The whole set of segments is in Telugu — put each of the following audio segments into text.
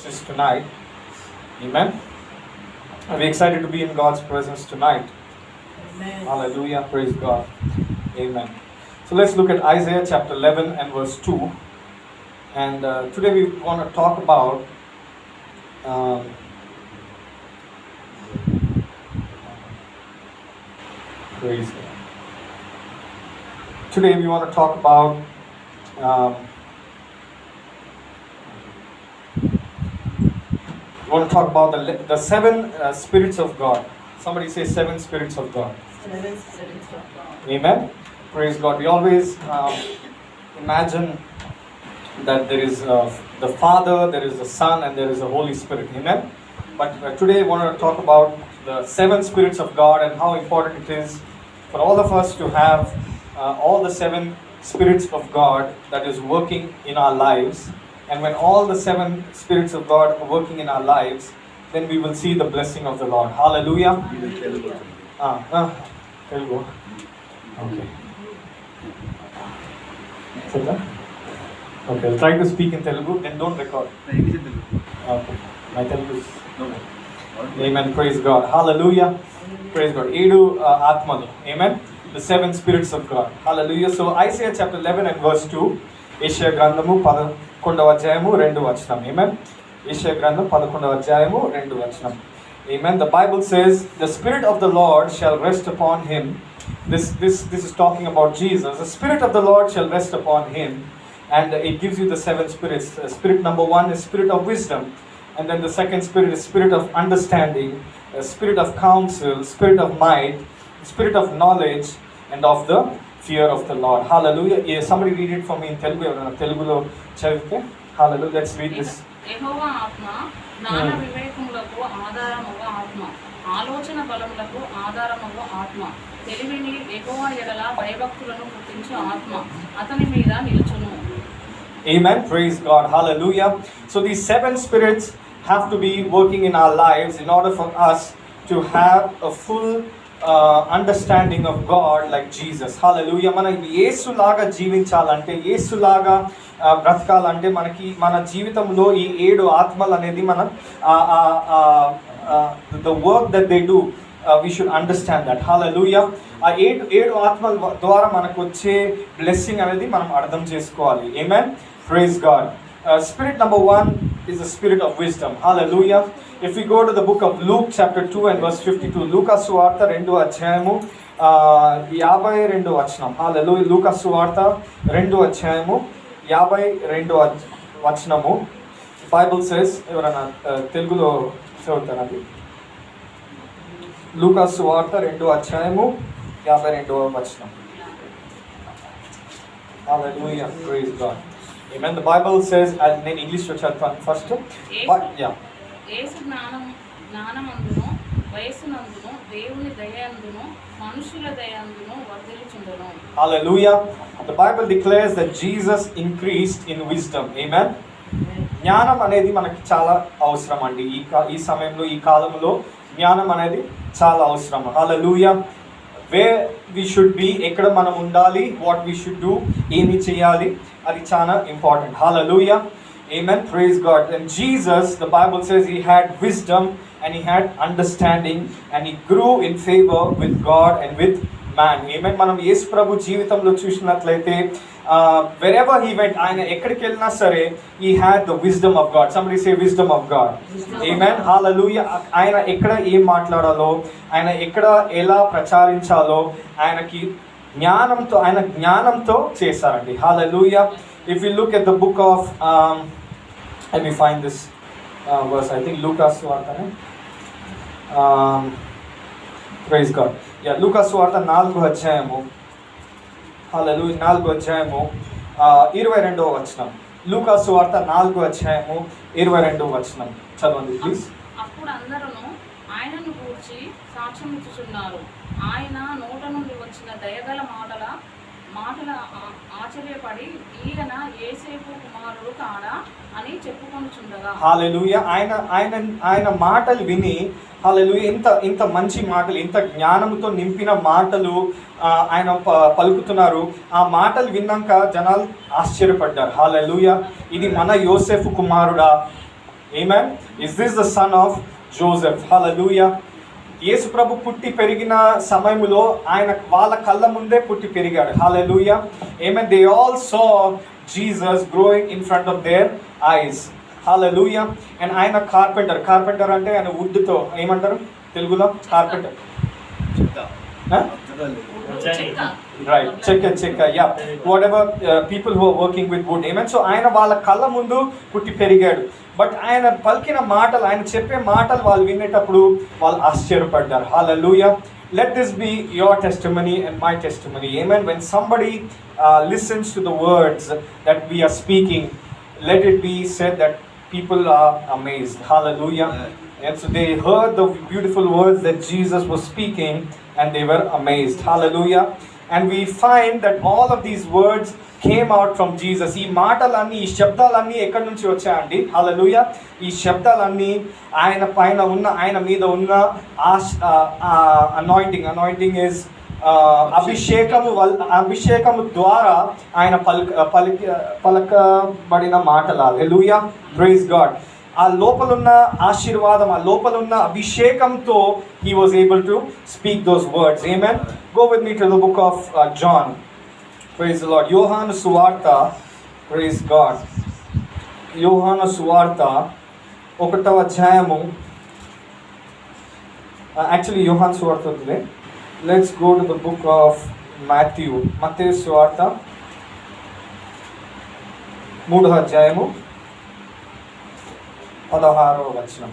is tonight. Amen. Are we excited to be in God's presence tonight? Amen. Hallelujah. Praise God. Amen. So let's look at Isaiah chapter 11 and verse 2. And today we want to talk about praise God. Today we want to talk about we want to talk about the seven spirits of God. Somebody say seven spirits of God. Seven spirits of God. Amen. Praise God. We always imagine that there is the Father, there is the Son, and there is the Holy Spirit. Amen. But today I want to talk about the seven spirits of God and how important it is for all of us to have all the seven spirits of God that is working in our lives. And when all the seven spirits of God are working in our lives, then we will see the blessing of the Lord. Hallelujah. Telugu. Okay. Okay, I'll try to speak in Telugu and don't record. Okay. My Telugu is... Amen. Praise God. Hallelujah. Praise God. Edu Atmalu. Amen. The seven spirits of God. Hallelujah. So Isaiah chapter 11 and verse 2. Yeshaya గ్రంథము 11వ అధ్యాయము 2వ వచనం. Amen. Yeshaya గ్రంథం 11వ అధ్యాయము 2వ వచనం. Amen. The Bible says, "The Spirit of the Lord shall rest upon him." This is talking about Jesus. The Spirit of the Lord shall rest upon him, and it gives you the seven spirits. Spirit number 1 is spirit of wisdom, and then the second spirit is spirit of understanding, spirit of counsel, spirit of might, spirit of knowledge, and of the fear of the Lord. Hallelujah. Yeah, somebody read it for me in Telugu. Telugulo చదివితే. Hallelujah. Let's read this. యెహోవా ఆత్మ జ్ఞాన వివేకములకు ఆధారముగా ఆత్మ, ఆలోచన బలములకు ఆధారముగా ఆత్మ, తెలివిని యెహోవా యెడల భయభక్తులను పుట్టించు ఆత్మ అతని మీద నిలుచును. Amen. Praise God. Hallelujah. So these seven spirits have to be working in our lives in order for us to have a full understanding of God like Jesus. Hallelujah. మనం యేసులాగా జీవించాలంటే, యేసులాగా బ్రతకాలంటే మనకి మన జీవితంలో ఈ 7 ఆత్మలు అనేది మనం the work that they do we should understand that. Hallelujah. ఆ 7 ఆత్మల ద్వారా మనకు వచ్చే బ్లెస్సింగ్ అనేది మనం అర్థం చేసుకోవాలి. Amen. Praise God. Spirit number 1 is the spirit of wisdom. Hallelujah. If we go to the book of Luke chapter 2 and verse 52, Luka suvarta 2వ అధ్యాయము 52వ వచనం. Hallelujah. Luka suvarta 2వ అధ్యాయము 52వ వచనము. Bible says, ఎవరైనా తెలుగులో చదువుతారండి. Luka suvarta 2వ అధ్యాయము 52వ వచనం. Hallelujah. Praise God. Amen. The Bible says, నేను ఇంగ్లీష్ లో చదువుతాను ఫస్ట్. యేసు జ్ఞానమందును వయస్సునందును దేవుని దయందును మనుషుల దయందును వర్ధిల్లుచుండును. Hallelujah. The Bible declares that Jesus increased in wisdom. Amen. జ్ఞానం అనేది మనకి చాలా అవసరం అండి. ఈ సమయంలో, ఈ కాలంలో జ్ఞానం అనేది చాలా అవసరం. Hallelujah. Where we should be, ఎక్కడ మనం ఉండాలి, what we should do, ఏమి చేయాలి, అది చాలా important. Hallelujah. Amen. Praise God. And Jesus, the Bible says, he had wisdom and he had understanding and he grew in favor with God and with man. Amen. మనం యేసు ప్రభు జీవితంలో చూసినట్లయితే wherever he went, ఆయన ఎక్కడికి వెళ్ళినా సరే, he had the wisdom of God. Somebody say wisdom of God. Amen. Hallelujah. ఆయన ఎక్కడ ఏం మాట్లాడాలో, ఆయన ఎక్కడ ఎలా ప్రచారించాలో ఆయన జ్ఞానంతో చేశారండి. Hallelujah. If you look at the book of let me find this verse. I think Luka suvarta praise God. Yeah, Luka suvarta 4వ అధ్యాయము. Hallelujah. 4వ అధ్యాయము 22వ వచనం. Luka suvarta 4వ అధ్యాయము 22వ వచనం. చదవండి ప్లీజ్. అప్పుడు అందరూ ఆయనను గూర్చి సాక్ష్యం ఇచ్చుచున్నారు. ఆయన నోట నుండి వచ్చిన దయగల మాటల ఆశ్చర్యపడి ఈయన యేసేపు కుమారుడు కాడా అని చెప్పుకొనుచుండగా. హల్లెలూయా. ఆయన మాటలు విని, హల్లెలూయా, ఇంత మంచి మాటలు, ఇంత జ్ఞానంతో నింపిన మాటలు ఆయన పలుకుతున్నారు. ఆ మాటలు విన్నాక జనాలు ఆశ్చర్యపడ్డారు. హల్లెలూయా. ఇది మన యోసేపు కుమారుడా, Amen. Is this the son of Joseph? Hallelujah. యేసు ప్రభు పుట్టి పెరిగిన సమయంలో ఆయన వాళ్ళ కళ్ళ ముందే పుట్టి పెరిగాడు. Hallelujah. Amen. They all saw Jesus growing in front of their eyes. Hallelujah. And ఆయన కార్పెంటర్ అంటే ఆయన వుడ్తో ఏమంటారు తెలుగులో? కార్పెంటర్. Right, చెక్క, yeah, whatever people who are working with wood, amen. So ఆయన వాళ్ళ కళ్ళ ముందు పుట్టి పెరిగాడు. బట్ ఆయన పలికిన మాటలు, ఆయన చెప్పే మాటలు వాళ్ళు వినేటప్పుడు వాళ్ళు ఆశ్చర్యపడ్డారు. Hallelujah. Let this be your testimony and my testimony, amen. When somebody listens to the words that we are speaking, let it be said that people are amazed. Hallelujah. And so they heard the beautiful words that Jesus was speaking and they were amazed. Hallelujah. And we find that all of these words came out from Jesus. ఈ మాటలన్నీ, ఈ శబ్దాలన్నీ ఎక్కడి నుంచి వచ్చాయండి? హల్లెలూయా. ఈ శబ్దాలన్నీ ఆయన పైన ఉన్న, ఆయన మీద ఉన్న అనాయింటింగ్ ఇస్ అభిషేకము ద్వారా ఆయన పలకబడిన మాటలు. హల్లెలూయా. Praise God. ఆ లోపలున్న ఆశీర్వాదం, ఆ లోపలున్న అభిషేకంతో he was able to speak those words. Amen. Go with me to the book of John. Praise the Lord. యోహాను సువార్త. Praise God. యోహాను సువార్త 1వ అధ్యాయము. Actually యోహాను సువార్త వద్దులే. Let's go to the book of Matthew. మత్తయి సువార్త 3వ అధ్యాయము 16వ వచనం.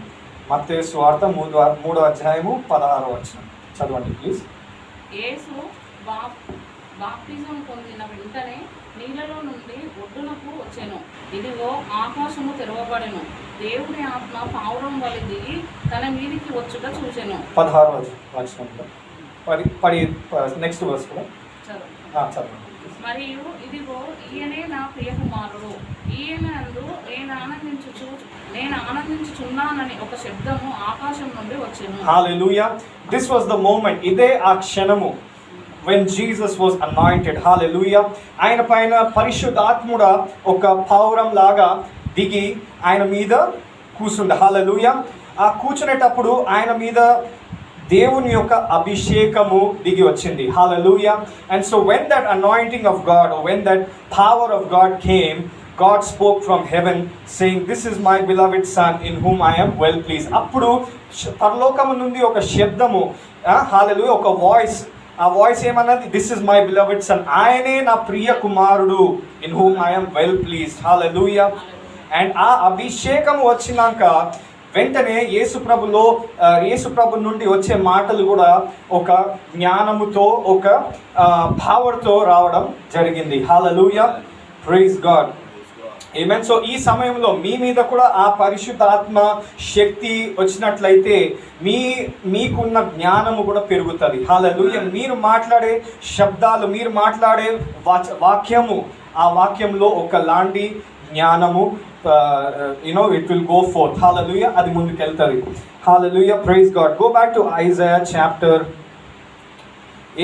మత్తయి సువార్త 3వ అధ్యాయము 16వ వచనం చదవండి ప్లీజ్. యేసు బాప్తిజం పొందిన వెంటనే నీళ్ళలో నుండి ఒడ్డునకు వచ్చెను. ఇదిగో ఆకాశము తెరవబడెను. దేవుని ఆత్మ పావురం వలె దిగి తన మీదికి వచ్చుట చూచెను. 16వ వచనంలో నెక్స్ట్ వర్స్ కూడా చదవండి. మరియు ఇదిగో ఈయనే నా ప్రియ కుమారుడు, ఈయనందు నేను ఆనందించుచున్నానని ఒక శబ్దము ఆకాశం నుండి వచ్చెను. Hallelujah. This was the moment. ఇదే ఆ క్షణము when Jesus was anointed. Hallelujah. ఆయన పైన పరిశుద్ధాత్ముడ ఒక పావురం లాగా దిగి ఆయన మీద కూర్చుంది. Hallelujah. ఆ కూర్చునేటప్పుడు ఆయన మీద దేవుని యొక్క అభిషేకము దిగి వచ్చింది. Hallelujah. And so when that anointing of God, or when that power of God came, God spoke from heaven saying, this is my beloved son in whom I am well pleased. అప్పుడు పరలోకము నుండి ఒక శబ్దము, hallelujah, ఒక వాయిస్, ఆ వాయిస్ ఏమన్నది? this is my beloved son, ఆయనే నా ప్రియ కుమారుడు in whom I am well pleased. Hallelujah. And ఆ అభిషేకము వచ్చినాక వెంటనే యేసు ప్రభు నుండి వచ్చే మాటలు కూడా ఒక జ్ఞానముతో, ఒక పవర్తో రావడం జరిగింది. Hallelujah. Praise God. Amen. So ఈ సమయంలో మీ మీద కూడా ఆ పరిశుద్ధాత్మ శక్తి వచ్చినట్లయితే మీకున్న జ్ఞానము కూడా పెరుగుతుంది. హల్లెలూయా. మీరు మాట్లాడే శబ్దాలు, మీరు మాట్లాడే వాక్యము, ఆ వాక్యంలో ఒకలాంటి జ్ఞానము it will go forth. Hallelujah. అది ముందుకు వెళ్తుంది. Hallelujah. Praise God. Go back to Isaiah chapter,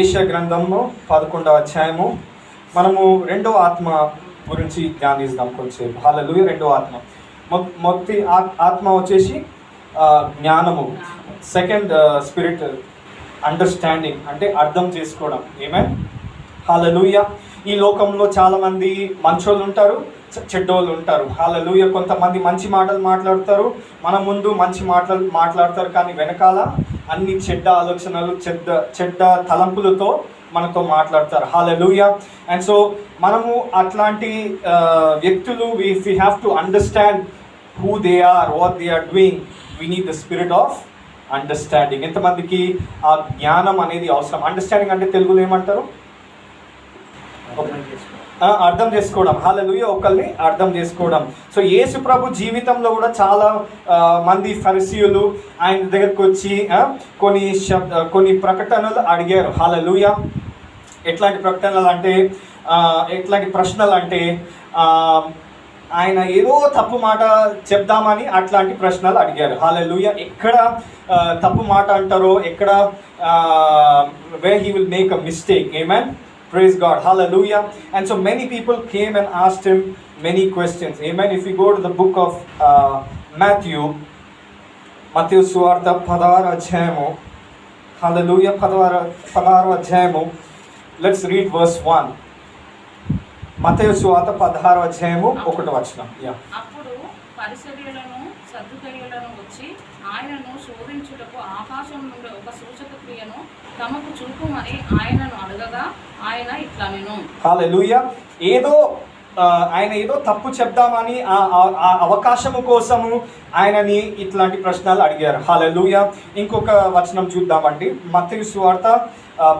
Asia గ్రంథము 11వ అధ్యాయము. మనము రెండవ ఆత్మ గురించి ధ్యానిస్తాం కొంచెం. Hallelujah. రెండవ ఆత్మ. మొదటి ఆత్మ వచ్చేసి జ్ఞానము. సెకండ్ స్పిరిట్ అండర్స్టాండింగ్, అంటే అర్థం చేసుకోవడం. ఆమేన్. Hallelujah. ఈ లోకంలో చాలామంది మంచోళ్ళు ఉంటారు, చెడ్డోళ్ళు ఉంటారు. హల్లెలూయా. కొంతమంది మంచి మాటలు మాట్లాడతారు, మన ముందు మంచి మాటలు మాట్లాడతారు, కానీ వెనకాల అన్ని చెడ్డ ఆలోచనలు, చెడ్డ తలంపులతో మనతో మాట్లాడతారు. హల్లెలూయా. అండ్ సో మనము అట్లాంటి వ్యక్తులు, if we have to understand who they are, what they are doing, we need the spirit of understanding. ఎంతమందికి ఆ జ్ఞానం అనేది అవసరం? అండర్స్టాండింగ్ అంటే తెలుగులో ఏమంటారు? అర్థం చేసుకోవడం. హల్లెలూయా. ఒకళ్ళని అర్థం చేసుకోవడం. సో యేసు ప్రభు జీవితంలో కూడా చాలా మంది ఫరిసీయులు ఆయన దగ్గరకు వచ్చి కొన్ని ప్రకటనలు అడిగారు. హల్లెలూయా. ఎట్లాంటి ప్రకటనలు అంటే, ఎట్లాంటి ప్రశ్నలు అంటే, ఆయన ఏదో తప్పు మాట చెప్దామని అట్లాంటి ప్రశ్నలు అడిగారు. హల్లెలూయా. ఎక్కడ తప్పు మాట అంటారో, ఎక్కడ where he will make a mistake. Amen. Praise God. Hallelujah. And so many people came and asked him many questions. Amen. If we go to the book of మత్తయి సువార్త 16 అధ్యాయము. హల్లెలూయా. 16 అధ్యాయము. Let's read verse 1. మత్తయి సువార్త 16 అధ్యాయము 1వ వచనం. అప్పుడు పరిసయ్యులను సద్దుకయ్యులను వచ్చి ఆయనను శోధించుటకు ఆకాశం నుండి ఒక సూచక క్రియను తమకు చూపుమని ఆయనను అడగగా ఆయన ఇట్లనెను. హల్లెలూయా. ఆయన ఏదో తప్పు చెప్దామని ఆ అవకాశము కోసము ఆయనని ఇట్లాంటి ప్రశ్నలు అడిగారు. హల్లెలూయా. ఇంకొక వచనం చూద్దామండి. మత్తయి సువార్త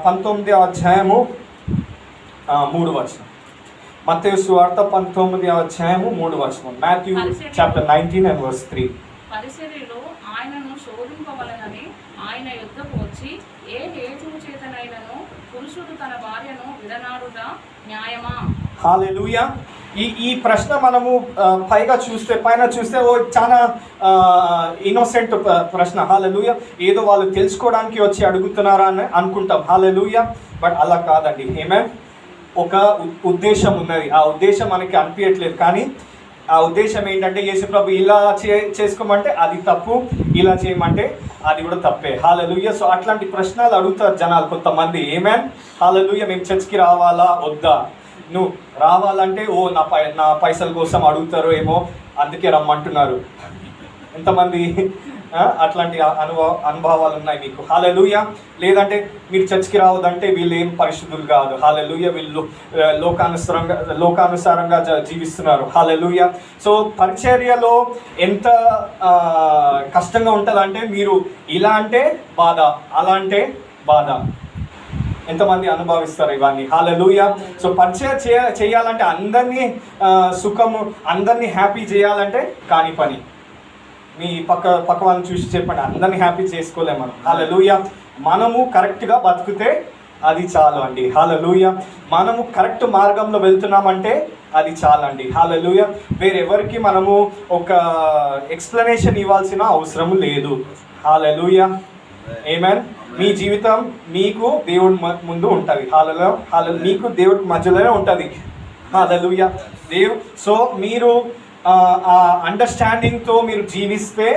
19వ అధ్యాయము 3వ వచనం. మత్తయి సువార్త 19వ అధ్యాయము 3వ వచనం. Matthew chapter 19 and verse 3. పరిసయ్యులు ఆయనను శోధింపవలెనని ఆయన యుద్ధకు వచ్చి ఏ హేతువు చేతనైనను పురుషుడు తన భార్యను విడనాడుట న్యాయమా? హల్లెలూయా. ఈ ప్రశ్న మనము పైన చూస్తే ఓ చాలా ఇన్నోసెంట్ ప్రశ్న. హల్లెలూయా. ఏదో వాళ్ళు తెలుసుకోవడానికి వచ్చి అడుగుతున్నారా అని అనుకుంటాం. హల్లెలూయా. బట్ అలా కాదండి. ఆమేన్. ఒక ఉద్దేశం ఉన్నది. ఆ ఉద్దేశం మనకి అనిపించట్లేదు, కానీ ఆ ఉద్దేశం ఏంటంటే యేసుప్రభు ఇలా చేసుకోమంటే అది తప్పు, ఇలా చేయమంటే అది కూడా తప్పే. హల్లెలూయా. సో అట్లాంటి ప్రశ్నలు అడుగుతారు జనాలు కొంతమంది. ఆమేన్. హల్లెలూయా. మేము చర్చ్కి రావాలా వద్దా? నువ్వు రావాలంటే నా పైసల కోసం అడుగుతారు ఏమో, అందుకే రమ్మంటున్నారు. ఎంతమంది అట్లాంటి అనుభవాలు ఉన్నాయి మీకు? హల్లెలూయా. లేదంటే మీరు చర్చ్కి రావద్దంటే వీళ్ళు ఏం పరిశుద్ధులు కాదు. హల్లెలూయా. వీళ్ళు లోకానుసారంగా జీవిస్తున్నారు. హల్లెలూయా. సో పరిచర్యలో ఎంత కష్టంగా ఉంటుందంటే మీరు ఇలా అంటే బాధ, అలా అంటే బాధ. ఎంతమంది అనుభవిస్తారు ఇవన్నీ? హల్లెలూయా. సో పరిచయం చేయాలంటే అందరినీ సుఖము, అందరినీ హ్యాపీ చేయాలంటే కాని పని. మీ పక్క వాళ్ళని చూసి చెప్పండి, అందరినీ హ్యాపీ చేసుకోలేము మనం. హల్లెలూయా. మనము కరెక్ట్గా బతికితే అది చాలు అండి. హల్లెలూయా. మనము కరెక్ట్ మార్గంలో వెళ్తున్నామంటే అది చాలండి. హల్లెలూయా. వేరెవరికి మనము ఒక ఎక్స్ప్లెనేషన్ ఇవ్వాల్సిన అవసరం లేదు. హల్లెలూయా. ఆమేన్. మీ జీవితం మీకు దేవుడి ముందు ఉంటుంది. హల్లెలూయా. మీకు దేవుడి మధ్యలోనే ఉంటుంది. హల్లెలూయా. సో మీరు ఆ అండర్స్టాండింగ్తో మీరు జీవిస్తే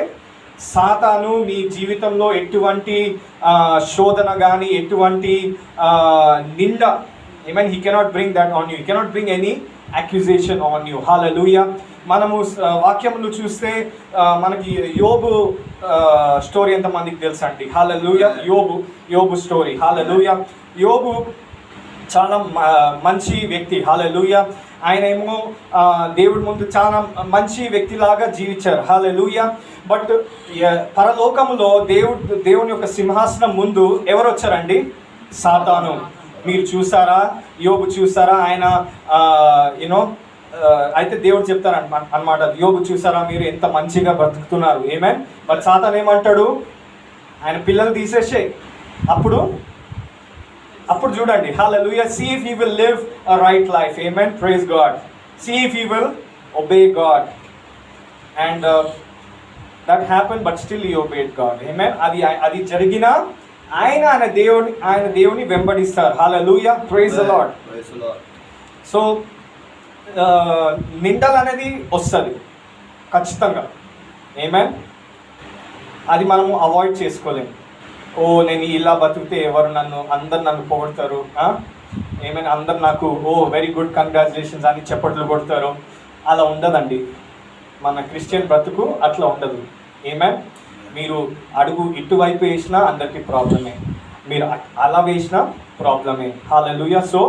సాతాను మీ జీవితంలో ఎటువంటి శోధన కానీ ఎటువంటి నింద, he cannot bring that on you. He cannot bring any accusation on you. Hallelujah. మనము వాక్యములు చూస్తే మనకి యోబు స్టోరీ ఎంతమందికి తెలుసు అండి? హల్లెలూయా. యోబు స్టోరీ. హల్లెలూయా. యోబు చాలా మంచి వ్యక్తి. హల్లెలూయా. ఆయన ఏమో దేవుడి ముందు చాలా మంచి వ్యక్తిలాగా జీవించారు. హల్లెలూయా. బట్ పరలోకములో దేవుని యొక్క సింహాసనం ముందు ఎవరు వచ్చారండి? సాతాను. మీరు చూసారా? యోబు చూసారా? ఆయన అయితే దేవుడు చెప్తారు అన్నమాట, యోబు చూసారా మీరు ఎంత మంచిగా బ్రతుకుతున్నారు. ఆమేన్. బట్ సాతాను ఏమంటాడు? ఆయన పిల్లలు తీసేసే. అప్పుడు చూడండి. హల్లెలూయా. See if he will live a right life. Amen. Praise God. See if he will obey God. And that happened, but still he obeyed God. Amen. అది జరిగినా ఆయన దేవుని వెంబడిస్తారు. హల్లెలూయా. Praise the Lord. సో నిందలు అనేది వస్తుంది ఖచ్చితంగా. ఆమేన్. అది మనము అవాయిడ్ చేసుకోలేము. నేను ఇలా బతికితే అందరు నన్ను పొగుడతారు. ఏమైనా అందరు నాకు వెరీ గుడ్ కంగ్రాచులేషన్స్ అని చప్పట్లు కొడతారు. అలా ఉండదండి. మన క్రిస్టియన్ బ్రతుకు అట్లా ఉండదు. ఆమేన్. మీరు అడుగు ఇటువైపు వేసినా అందరికీ ప్రాబ్లమే, మీరు అలా వేసినా ప్రాబ్లమే. హల్లెలూయా. సో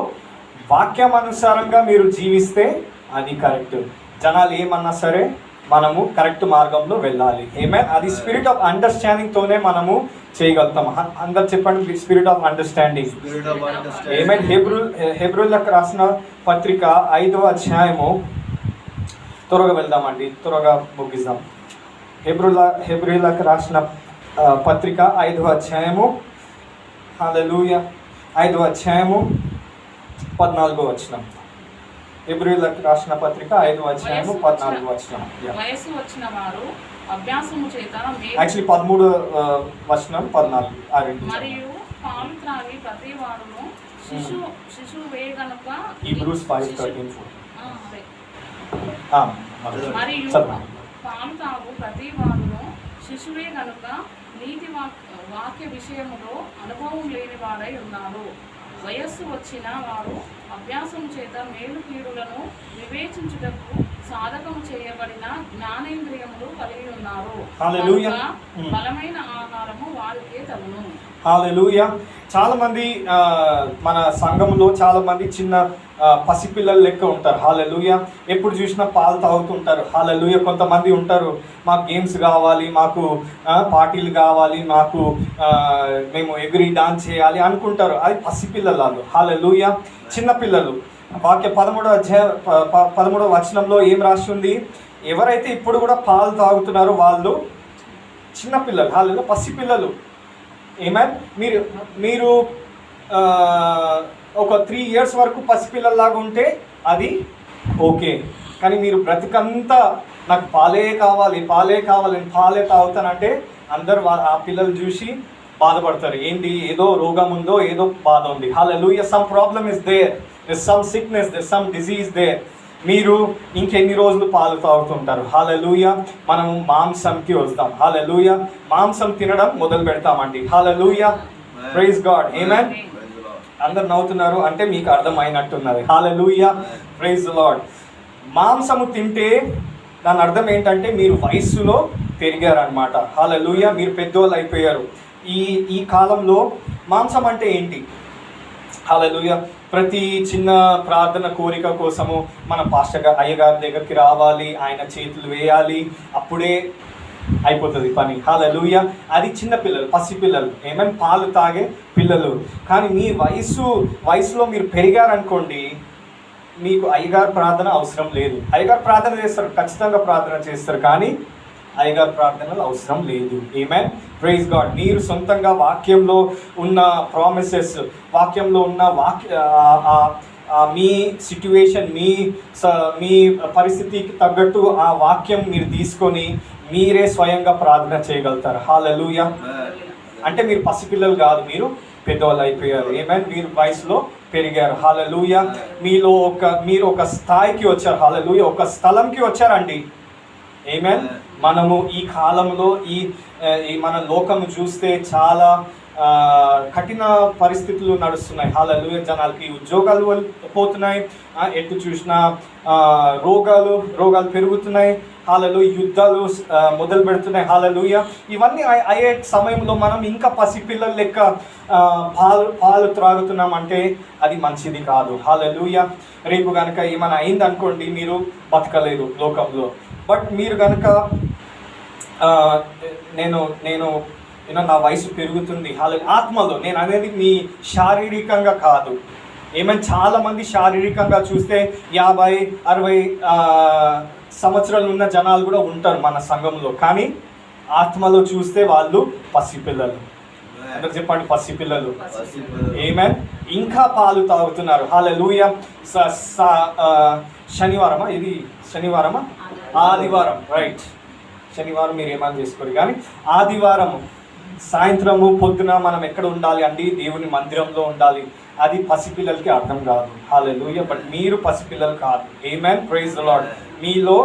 వాక్యం అనుసారంగా మీరు జీవిస్తే అది కరెక్ట్. జనాలు ఏమన్నా సరే మనము కరెక్ట్ మార్గంలో వెళ్ళాలి. ఆమేన్. అది స్పిరిట్ ఆఫ్ అండర్స్టాండింగ్తోనే మనము చేయగలుగుతాం. అందరు చెప్పండి, స్పిరిట్ ఆఫ్ అండర్స్టాండింగ్. ఆమేన్. హెబ్రీయులకు రాసిన పత్రిక 5వ అధ్యాయము. త్వరగా వెళ్దామండి, త్వరగా ముగిద్దాం. హెబ్రీయులకు రాసిన పత్రిక 5వ అధ్యాయము. హల్లెలూయా. 5వ అధ్యాయము 14వ వచనం. హెబ్రీయులకు రాసిన పత్రిక 5వ అధ్యాయము 14వ వచనం. వయసు వచ్చిన వారు అభ్యాసము చేత యాక్చువల్లీ 13వ వచనం 14. మరియు పాలు త్రాగి ప్రతి వారును శిశువే గనుక Hebrews 5:13. పాలు తాగు ప్రతి వాడును శిశువే కనుక నీతి వాక్య విషయములో అనుభవం లేని వాడై ఉన్నారు. వయస్సు వచ్చిన వారు అభ్యాసం చేత మేలు కీడులను వివేచించుటకు సాధకము చేయబడిన జ్ఞానేంద్రియములు కలిగి ఉన్నారు. బలమైన ఆహారము వారికే తగును. హల్లెలూయా. చాలా మంది మన సంఘంలో చాలా మంది చిన్న పసిపిల్లలు లెక్క ఉంటారు. హల్లెలూయా. ఎప్పుడు చూసినా పాలు తాగుతుంటారు. హల్లెలూయా. కొంతమంది ఉంటారు, మాకు గేమ్స్ కావాలి, మాకు పార్టీలు కావాలి, మాకు మేము ఎగిరి డాన్స్ చేయాలి అనుకుంటారు. అది పసిపిల్లలు వాళ్ళు. హల్లెలూయా. చిన్నపిల్లలు. వాక్య 13వ వచనంలో ఏం రాసి ఉంది? ఎవరైతే ఇప్పుడు కూడా పాలు తాగుతున్నారో వాళ్ళు చిన్నపిల్లలు. హల్లెలూయా. పసిపిల్లలు. ఏమైనా మీరు ఒక 3 years వరకు పసిపిల్లల్లాగా ఉంటే అది ఓకే. కానీ మీరు బ్రతికంతా నాకు పాలే కావాలి నేను పాలే తాగుతానంటే అందరు ఆ పిల్లలు చూసి బాధపడతారు. ఏంటి, ఏదో రోగం ఉందో, ఏదో బాధ ఉంది. Hallelujah. Some problem is there, some sickness, some disease there. మీరు ఇంకెన్ని రోజులు పాలు తాగుతుంటారు? హల్లెలూయా. మనము మాంసంకి వస్తాం. హల్లెలూయా. మాంసం తినడం మొదలు పెడతామండి. హల్లెలూయా. Praise God. ఆమేన్. అందరు నవ్వుతున్నారు అంటే మీకు అర్థమైనట్టున్నది. హల్లెలూయా. Praise lord. మాంసము తింటే దాని అర్థం ఏంటంటే మీరు వయస్సులో పెరిగారనమాట. హల్లెలూయా. మీరు పెద్దోళ్ళు అయిపోయారు. ఈ కాలంలో మాంసం అంటే ఏంటి? హల్లెలూయా. ప్రతి చిన్న ప్రార్థన కోరిక కోసము మన పాస్టర్ అయ్యగారి దగ్గరికి రావాలి, ఆయన చేతులు వేయాలి, అప్పుడే అయిపోతుంది పని. హల్లెలూయా. అది చిన్నపిల్లలు, పసిపిల్లలు, ఏమైనా పాలు తాగే పిల్లలు. కానీ మీ వయసులో మీరు పెరిగారనుకోండి, మీకు అయ్యగారు ప్రార్థన అవసరం లేదు. అయ్యగారు ప్రార్థన చేస్తారు, ఖచ్చితంగా ప్రార్థన చేస్తారు, కానీ అయ్యగారు ప్రార్థనలు అవసరం లేదు. ఆమేన్. Praise God. మీరు సొంతంగా వాక్యంలో ఉన్న ప్రామిసెస్, వాక్యంలో ఉన్న మీ సిట్యువేషన్, మీ పరిస్థితికి తగ్గట్టు ఆ వాక్యం మీరు తీసుకొని మీరే స్వయంగా ప్రార్థన చేయగలుగుతారు. హల్లెలూయా. అంటే మీరు పసిపిల్లలు కాదు, మీరు పెద్దవాళ్ళు అయిపోయారు. ఆమేన్. మీరు వయసులో పెరిగారు. హల్లెలూయా. మీరు ఒక స్థాయికి వచ్చారు. హల్లెలూయా. ఒక స్థలంకి వచ్చారండి. ఆమేన్. మనము ఈ కాలంలో ఈ మన లోకము చూస్తే చాలా కఠిన పరిస్థితులు నడుస్తున్నాయి. హల్లెలూయా. జనాలకి ఉద్యోగాలు పోతున్నాయి, ఎటు చూసినా రోగాలు పెరుగుతున్నాయి. హల్లెలూయా. యుద్ధాలు మొదలు పెడుతున్నాయి. హల్లెలూయా. ఇవన్నీ అయ్యే సమయంలో మనం ఇంకా పసిపిల్లల లెక్క పాలు త్రాగుతున్నామంటే అది మంచిది కాదు. హల్లెలూయా. రేపు కనుక ఏమైనా అయిందనుకోండి, మీరు బతకలేరు లోకంలో. బట్ మీరు కనుక నేను నా వయసు పెరుగుతుంది, ఆత్మలో, నేను అనేది మీ శారీరకంగా కాదు. ఏమైనా చాలామంది శారీరకంగా చూస్తే 50-60 సంవత్సరాలు ఉన్న జనాలు కూడా ఉంటారు మన సంఘంలో, కానీ ఆత్మలో చూస్తే వాళ్ళు పసిపిల్లలు. అందరు చెప్పండి, పసిపిల్లలు. ఆమేన్. ఇంకా పాలు తాగుతున్నారు. హల్లెలూయా. శనివారమా ఇది? శనివారమా? ఆదివారం. రైట్. శనివారం మీరు ఏమైనా చేసుకోరు, కానీ ఆదివారం సాయంత్రము పొద్దున మనం ఎక్కడ ఉండాలి అండి? దేవుని మందిరంలో ఉండాలి. అది పసిపిల్లలకి అర్థం కాదు. హల్లెలూయా. బట్ మీరు పసిపిల్లలు కాదు. ఆమేన్. Praise the Lord. మీలో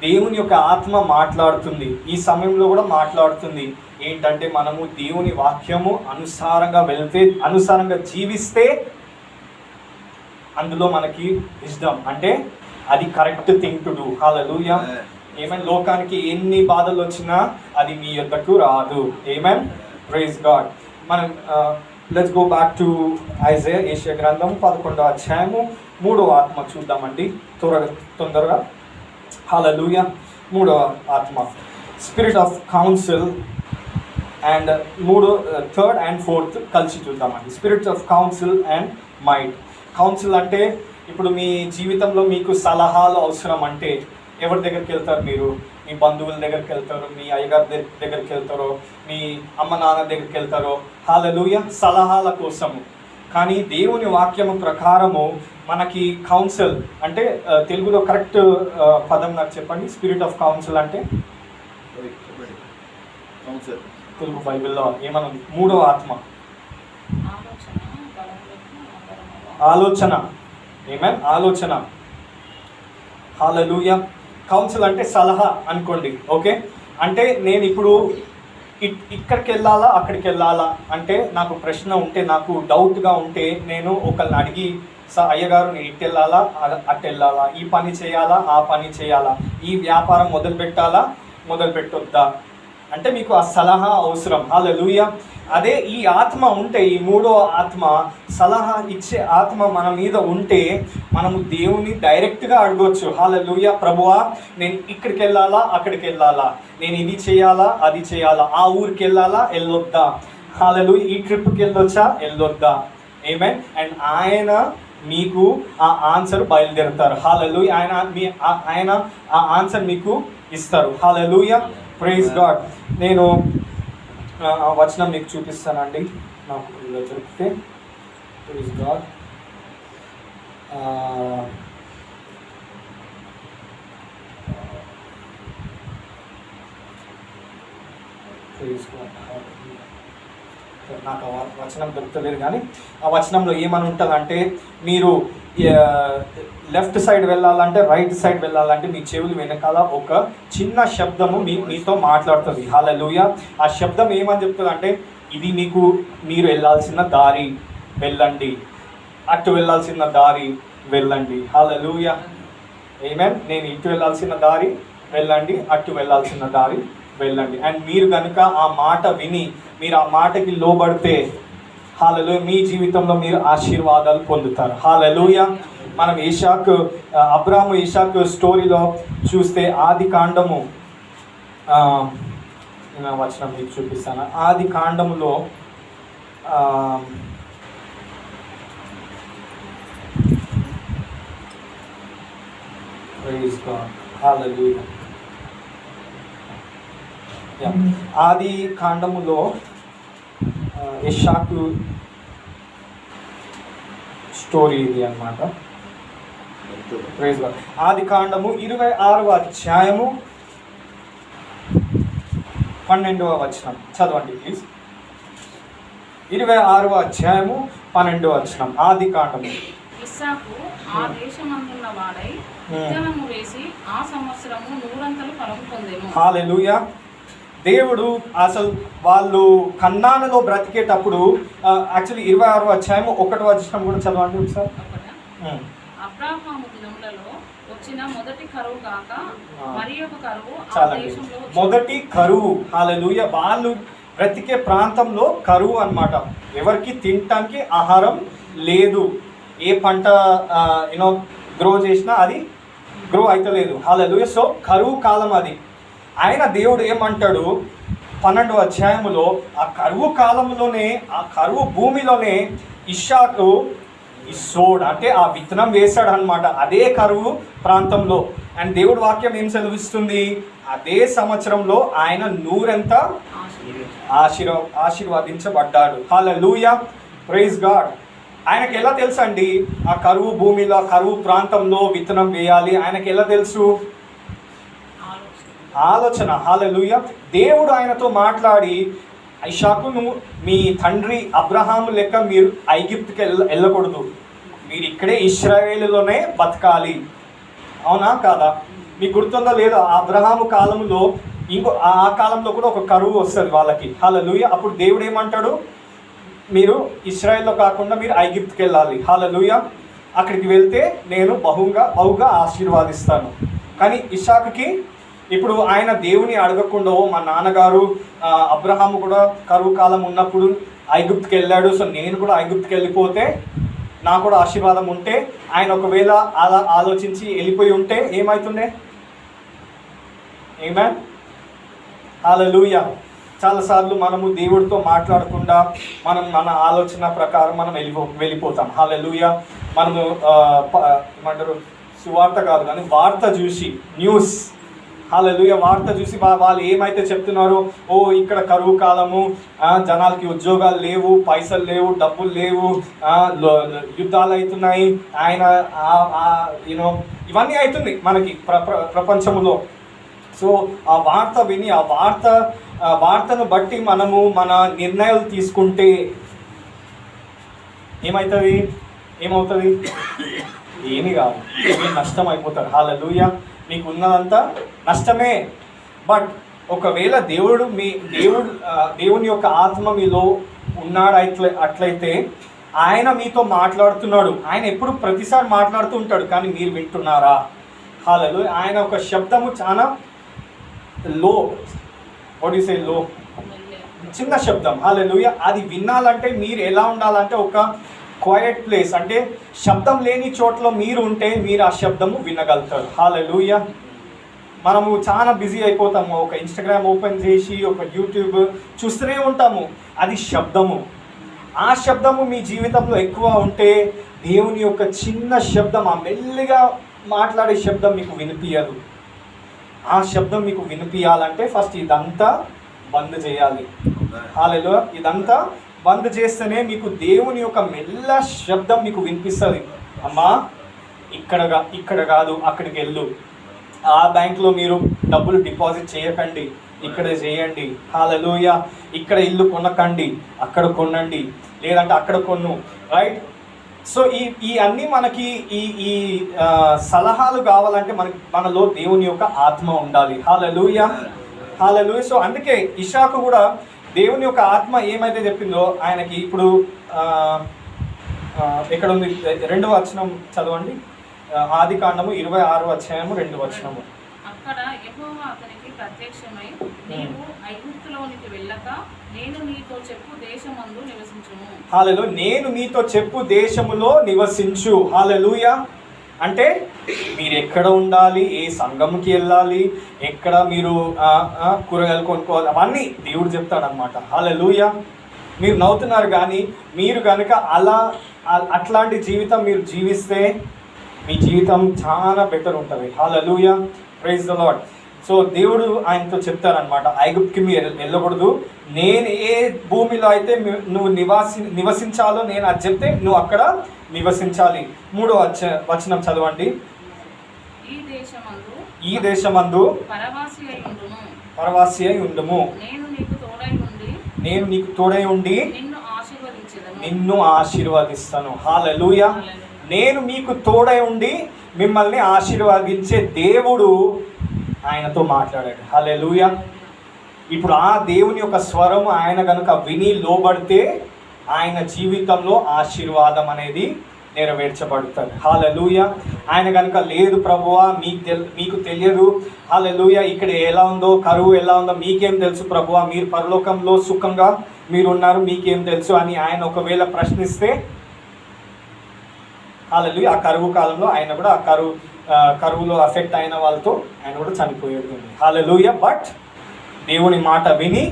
దేవుని యొక్క ఆత్మ మాట్లాడుతుంది. ఈ సమయంలో కూడా మాట్లాడుతుంది. ఏంటంటే మనము దేవుని వాక్యము అనుసారంగా వెళ్తే, అనుసారంగా జీవిస్తే అందులో మనకి విజ్డమ్, అంటే అది correct thing to do. Hallelujah. Amen. లోకానికి ఎన్ని బాధలు వచ్చినా అది మీ యొద్దకు రాదు. ఆమేన్. Praise God. మనం let's go back to Isaiah, యెషయా గ్రంథం 11వ అధ్యాయము 3వ ఆత్మ చూద్దామండి తొందరగా. హల్లెలూయా. 3వ ఆత్మ, spirit of council. And 3rd and 4th కలిసి చూద్దామండి. Spirit of council and might. Council అంటే ఇప్పుడు మీ జీవితంలో మీకు సలహాలు అవసరం అంటే ఎవరి దగ్గరికి వెళ్తారు? మీరు మీ బంధువుల దగ్గరికి వెళ్తారు, మీ అయ్యగారి దగ్గరికి వెళ్తారో, మీ అమ్మ నాన్న దగ్గరికి వెళ్తారో. హల్లెలూయా. సలహాల కోసము. కానీ దేవుని వాక్యము ప్రకారము మనకి కౌన్సిల్ అంటే తెలుగులో కరెక్ట్ పదం నాకు చెప్పండి. స్పిరిట్ ఆఫ్ కౌన్సిల్ అంటే తెలుగు బైబిల్లో ఏమన్నా? 3వ ఆత్మ, ఆలోచన. ఆమేన్. ఆలోచన. హల్లెలూయా. కౌన్సిల్ అంటే సలహా అనుకోండి, ఓకే. అంటే నేను ఇప్పుడు ఇక్కడికి వెళ్ళాలా అక్కడికి వెళ్ళాలా అంటే నాకు ప్రశ్న ఉంటే, నాకు డౌట్గా ఉంటే నేను ఒకళ్ళని అడిగి, అయ్యగారు నేను ఇటు వెళ్ళాలా అటు వెళ్ళాలా, ఈ పని చేయాలా ఆ పని చేయాలా, ఈ వ్యాపారం మొదలు పెట్టొద్దా అంటే మీకు ఆ సలహా అవసరం. హల్లెలూయా. అదే ఈ ఆత్మ ఉంటే, ఈ మూడో ఆత్మ, సలహా ఇచ్చే ఆత్మ మన మీద ఉంటే మనము దేవుని డైరెక్ట్గా అడగవచ్చు. హల్లెలూయా. ప్రభువా నేను ఇక్కడికి వెళ్ళాలా అక్కడికి వెళ్ళాలా, నేను ఇది చేయాలా అది చేయాలా, ఆ ఊరికి వెళ్ళాలా వెళ్ళొద్దా, హల్లెలూయా, ఈ ట్రిప్కి వెళ్ళొద్దా. ఆమేన్. అండ్ ఆయన మీకు ఆ ఆన్సర్ బయలుదేరుతారు. హల్లెలూయా. ఆయన ఆ ఆన్సర్ మీకు ఇస్తారు. హల్లెలూయా. Praise God. నేను వచనం మీకు చూపిస్తానండి, నాకు దొరికితే. Praise God. Praise God. నాకు ఆ వచనం దొరుకుతలేదు, కానీ ఆ వచనంలో ఏమని ఉంటుందంటే, మీరు లెఫ్ట్ సైడ్ వెళ్ళాలంటే, రైట్ సైడ్ వెళ్ళాలంటే మీ చెవులు వెనకాల ఒక చిన్న శబ్దము మీతో మాట్లాడుతుంది. హల్లెలూయా. ఆ శబ్దం ఏమని చెప్తుంది అంటే, ఇది మీరు వెళ్ళాల్సిన దారి, వెళ్ళండి, అటు వెళ్ళాల్సిన దారి వెళ్ళండి. హల్లెలూయా. ఆమేన్. నేను ఇటు వెళ్ళాల్సిన దారి వెళ్ళండి, అటు వెళ్ళాల్సిన దారి వెళ్ళండి. అండ్ మీరు కనుక ఆ మాట విని మీరు ఆ మాటకి లోబడితే, హల్లెలూయా, మీ జీవితంలో మీరు ఆశీర్వాదాలు పొందుతారు. హల్లెలూయా. మనం అబ్రాహాము ఇషాకు స్టోరీలో చూస్తే, ఆది కాండము, నేను వచనం మీకు చూపిస్తాను. ఆది కాండములో ప్రైజ్ గాడ్. హల్లెలూయా. ఆది కాండములో ఇషాకు స్టోరీ ఇది అన్నమాట. Praise God. ఆది కాండము 26వ అధ్యాయము 12వ వచనం చదవండి ప్లీజ్. 26వ అధ్యాయము 12వ వచనం, ఆది కాండము. ఇస్సాకు ఆ దేశమందున్న వాడై విత్తనము వేసి ఆ సంవత్సరము 100 ఫలము పొందెను. హల్లెలూయా. దేవుడు అసలు వాళ్ళు కన్నానులో బ్రతికేటప్పుడు, యాక్చువల్లీ 26వ అధ్యాయము 1వ వచనం కూడా చదవండి ఒకసారి. అబ్రాహాము దినములలో వచ్చిన మొదటి కరువు కాక మరి ఒక కరువు ఆ దేశంలో. మొదటి కరువు. హల్లెలూయా. వాళ్ళు బ్రతికే ప్రాంతంలో కరువు అన్నమాట. ఎవరికి తినటానికి ఆహారం లేదు. ఏ పంట గ్రో చేసినా అది గ్రో అయితలేదు. హల్లెలూయా. సో కరువు కాలం అది. ఆయన దేవుడు ఏమంటాడు 12వ అధ్యాయములో, ఆ కరువు కాలంలోనే, ఆ కరువు భూమిలోనే ఇషాకు ఇస్సోడ్ అంటే ఆ విత్తనం వేశాడు అనమాట, అదే కరువు ప్రాంతంలో. అండ్ దేవుడు వాక్యం ఏం సెలవిస్తుంది, అదే సంవత్సరంలో ఆయన 100 ఆశీర్వదించబడ్డాడు. హల్లెలూయా. Praise God. ఆయనకి ఎలా తెలుసు అండి ఆ కరువు భూమిలో, కరువు ప్రాంతంలో విత్తనం వేయాలి? ఆయనకి ఎలా తెలుసు? ఆలోచన. హల్లెలూయా. దేవుడు ఆయనతో మాట్లాడి, ఇషాకు, నువ్వు మీ తండ్రి అబ్రహాము లెక్క మీరు ఐగిప్తుకి వెళ్ళకూడదు, మీరు ఇక్కడే ఇశ్రాయేలులోనే బతకాలి. అవునా కాదా? మీకు గుర్తుందో లేదో, అబ్రహాము కాలంలో ఆ కాలంలో కూడా ఒక కరువు వస్తుంది వాళ్ళకి. హల్లెలూయా. అప్పుడు దేవుడు ఏమంటాడు, మీరు ఇశ్రాయేల్లో కాకుండా మీరు ఐగిప్తుకి వెళ్ళాలి. హల్లెలూయా. అక్కడికి వెళ్తే నేను బహుగా ఆశీర్వాదిస్తాను. కానీ ఇషాకుకి ఇప్పుడు ఆయన దేవుని అడగకుండా, మా నాన్నగారు అబ్రహాము కూడా కరువు కాలం ఉన్నప్పుడు ఐగుప్తుకి వెళ్ళాడు, సో నేను కూడా ఐగుప్తుకి వెళ్ళిపోతే నాకు కూడా ఆశీర్వాదం ఉంటే, ఆయన ఒకవేళ అలా ఆలోచించి వెళ్ళిపోయి ఉంటే ఏమవుతుండే? ఆమేన్. హల్లెలూయా. చాలాసార్లు మనము దేవుడితో మాట్లాడకుండా మన ఆలోచన ప్రకారం మనం వెళ్ళిపోతాం. హల్లెలూయా. మనము ఏమంటారు, సువార్త కాదు కానీ వార్త చూసి, న్యూస్, హల్లెలూయా, వార్త చూసి వాళ్ళు ఏమైతే చెప్తున్నారో, ఓ ఇక్కడ కరువు కాలము, జనాలకి ఉద్యోగాలు లేవు, పైసలు లేవు, డబ్బులు లేవు, యుద్ధాలు అవుతున్నాయి, ఆయన ఇవన్నీ అవుతుంది మనకి ప్రపంచంలో. సో ఆ వార్త విని, ఆ వార్తను బట్టి మనము మన నిర్ణయాలు తీసుకుంటే ఏమవుతుంది? ఏమి కాదు, నష్టం అయిపోతారు. హల్లెలూయా. మీకు ఉన్నదంతా నష్టమే. బట్ ఒకవేళ దేవుని యొక్క ఆత్మ మీలో ఉన్నాడు అట్లయితే ఆయన మీతో మాట్లాడుతున్నాడు. ఆయన ఎప్పుడు ప్రతిసారి మాట్లాడుతూ ఉంటాడు, కానీ మీరు వింటున్నారా? హల్లెలూయా. ఆయన ఒక శబ్దము చాలా లో, వాట్ యు సే, లో, చిన్న శబ్దం. హల్లెలూయా. అది వినాలంటే మీరు ఎలా ఉండాలంటే ఒక క్వైట్ ప్లేస్, అంటే శబ్దం లేని చోట్ల మీరు ఉంటే మీరు ఆ శబ్దము వినగలుగుతారు. హల్లెలూయా. మనము చాలా బిజీ అయిపోతాము, ఒక ఇన్స్టాగ్రామ్ ఓపెన్ చేసి ఒక యూట్యూబ్ చూస్తూనే ఉంటాము. అది శబ్దము. ఆ శబ్దము మీ జీవితంలో ఎక్కువ ఉంటే దేవుని యొక్క చిన్న శబ్దం, ఆ మెల్లిగా మాట్లాడే శబ్దం మీకు వినిపించదు. ఆ శబ్దం మీకు వినిపించాలంటే ఫస్ట్ ఇదంతా బంద్ చేయాలి. హల్లెలూయా. ఇదంతా బంద్ చేస్తేనే మీకు దేవుని యొక్క మెల్ల శబ్దం మీకు వినిపిస్తుంది. అమ్మా ఇక్కడ కాదు, అక్కడికి వెళ్ళు. ఆ బ్యాంక్లో మీరు డబ్బులు డిపాజిట్ చేయకండి, ఇక్కడ చేయండి. హల్లెలూయా. ఇక్కడ ఇల్లు కొనకండి, అక్కడ కొనండి, లేదంటే అక్కడ కొను. రైట్. సో ఈ అన్నీ మనకి ఈ సలహాలు కావాలంటే మనలో దేవుని యొక్క ఆత్మ ఉండాలి. హల్లెలూయా. హల్లెలూయా. సో అందుకే ఇషాకు కూడా దేవుని యొక్క ఆత్మ ఏమైతే చెప్పిందో ఆయనకి ఇప్పుడు ఇక్కడ ఉంది, 2వ వచనం చదవండి. ఆదికాండము 26వ అధ్యాయము 2వ వచనము. అక్కడ యెహోవా అతనికి ప్రత్యక్షమై, నీవు ఐగుప్తులోనికి వెళ్ళక నేను నీతో చెప్పు దేశమందు నివసించుము. హల్లెలూయా. నేను నీతో చెప్పు దేశములో నివసించు. హల్లెలూయా. అంటే మీరు ఎక్కడ ఉండాలి, ఏ సంఘంకి వెళ్ళాలి, ఎక్కడ మీరు కూరగాయలు కొనుక్కోవాలి, అవన్నీ దేవుడు చెప్తాడనమాట. హల్లెలూయా. మీరు నవ్వుతున్నారు, కానీ మీరు కనుక అట్లాంటి జీవితం మీరు జీవిస్తే మీ జీవితం చాలా బెటర్ ఉంటుంది. Hallelujah. Praise the Lord. So దేవుడు ఆయనతో చెప్తారనమాట, ఐగుప్తుకి మీరు వెళ్ళకూడదు, నేను ఏ భూమిలో అయితే నువ్వు నివసించాలో నేను అది చెప్తే నువ్వు అక్కడ నివసించాలి. 3వ వచనం చదవండి. ఈ దేశమందు పరవాసి అయి ఉండుము, నేను నీకు తోడై ఉండి నిన్ను ఆశీర్వదిస్తాను. హల్లెలూయా. నేను మీకు తోడై ఉండి మిమ్మల్ని ఆశీర్వదించే దేవుడు ఆయనతో మాట్లాడాడు. హల్లెలూయా. ఇప్పుడు ఆ దేవుని యొక్క స్వరం ఆయన కనుక విని లోబడితే ఆయన జీవితంలో ఆశీర్వాదం అనేది నెరవేర్చబడుతుంది. హల్లెలూయా. ఆయన కనుక లేదు ప్రభువా మీకు తెలియదు, హల్లెలూయా, ఇక్కడ ఎలా ఉందో, కరువు ఎలా ఉందో మీకేం తెలుసు ప్రభువా, మీరు పరలోకంలో సుఖంగా మీరున్నారు, మీకేం తెలుసు అని ఆయన ఒకవేళ ప్రశ్నిస్తే, హల్లెలూయా, ఆ కరువు కాలంలో ఆయన కూడా ఆ కరువులో అఫెక్ట్ అయిన వాళ్ళతో ఆయన కూడా చనిపోయేది. హల్లెలూయా. బట్ దేవుని మాట విని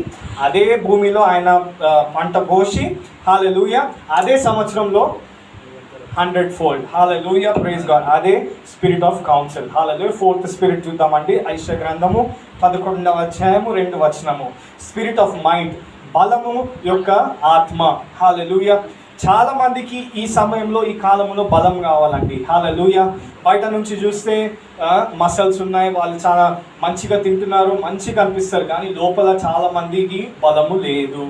అదే భూమిలో ఆయన పంట పోసి, హల్లెలూయా, అదే సంవత్సరంలో 100-fold. హల్లెలూయా. Praise God. అదే spirit of counsel. Hallelujah. 4th spirit చూద్దామండి. యెషయా గ్రంథము 11వ అధ్యాయము 2వ వచనము. స్పిరిట్ ఆఫ్ మైండ్, బలము యొక్క ఆత్మ. హల్లెలూయా. చాలా మందికి ఈ సమయంలో, ఈ కాలంలో బలం కావాలండి. హల్లెలూయా. బయట నుంచి చూస్తే మసల్స్ ఉన్నాయి, వాళ్ళు చాలా మంచిగా తింటున్నారు, మంచిగా అనిపిస్తారు, కానీ లోపల చాలా మందికి బలము లేదు.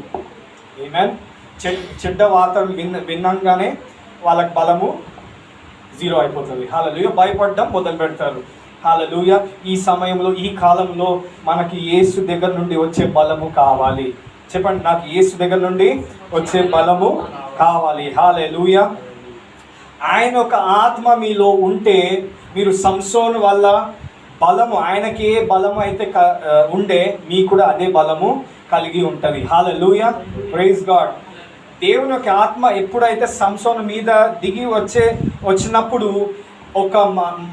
ఆమేన్. చెడ్డ వార్తలు విన్నాగానే వాళ్ళకి బలము 0 అయిపోతుంది. హల్లెలూయా. భయపడడం మొదలు పెడతారు. హల్లెలూయా. ఈ సమయంలో, ఈ కాలంలో మనకి యేసు దగ్గర నుండి వచ్చే బలము కావాలి. చెప్పండి, నాకు యేసు దగ్గర నుండి వచ్చే బలము కావాలి. హల్లెలూయా. ఆయన ఒక ఆత్మ మీలో ఉంటే మీరు సంసోను వల్ల బలము, ఆయనకి ఏ బలము అయితే ఉండే మీకు కూడా అదే బలము కలిగి ఉంటుంది. హల్లెలూయా. Praise God. దేవుని యొక్క ఆత్మ ఎప్పుడైతే సంసోను మీద దిగి వచ్చినప్పుడు ఒక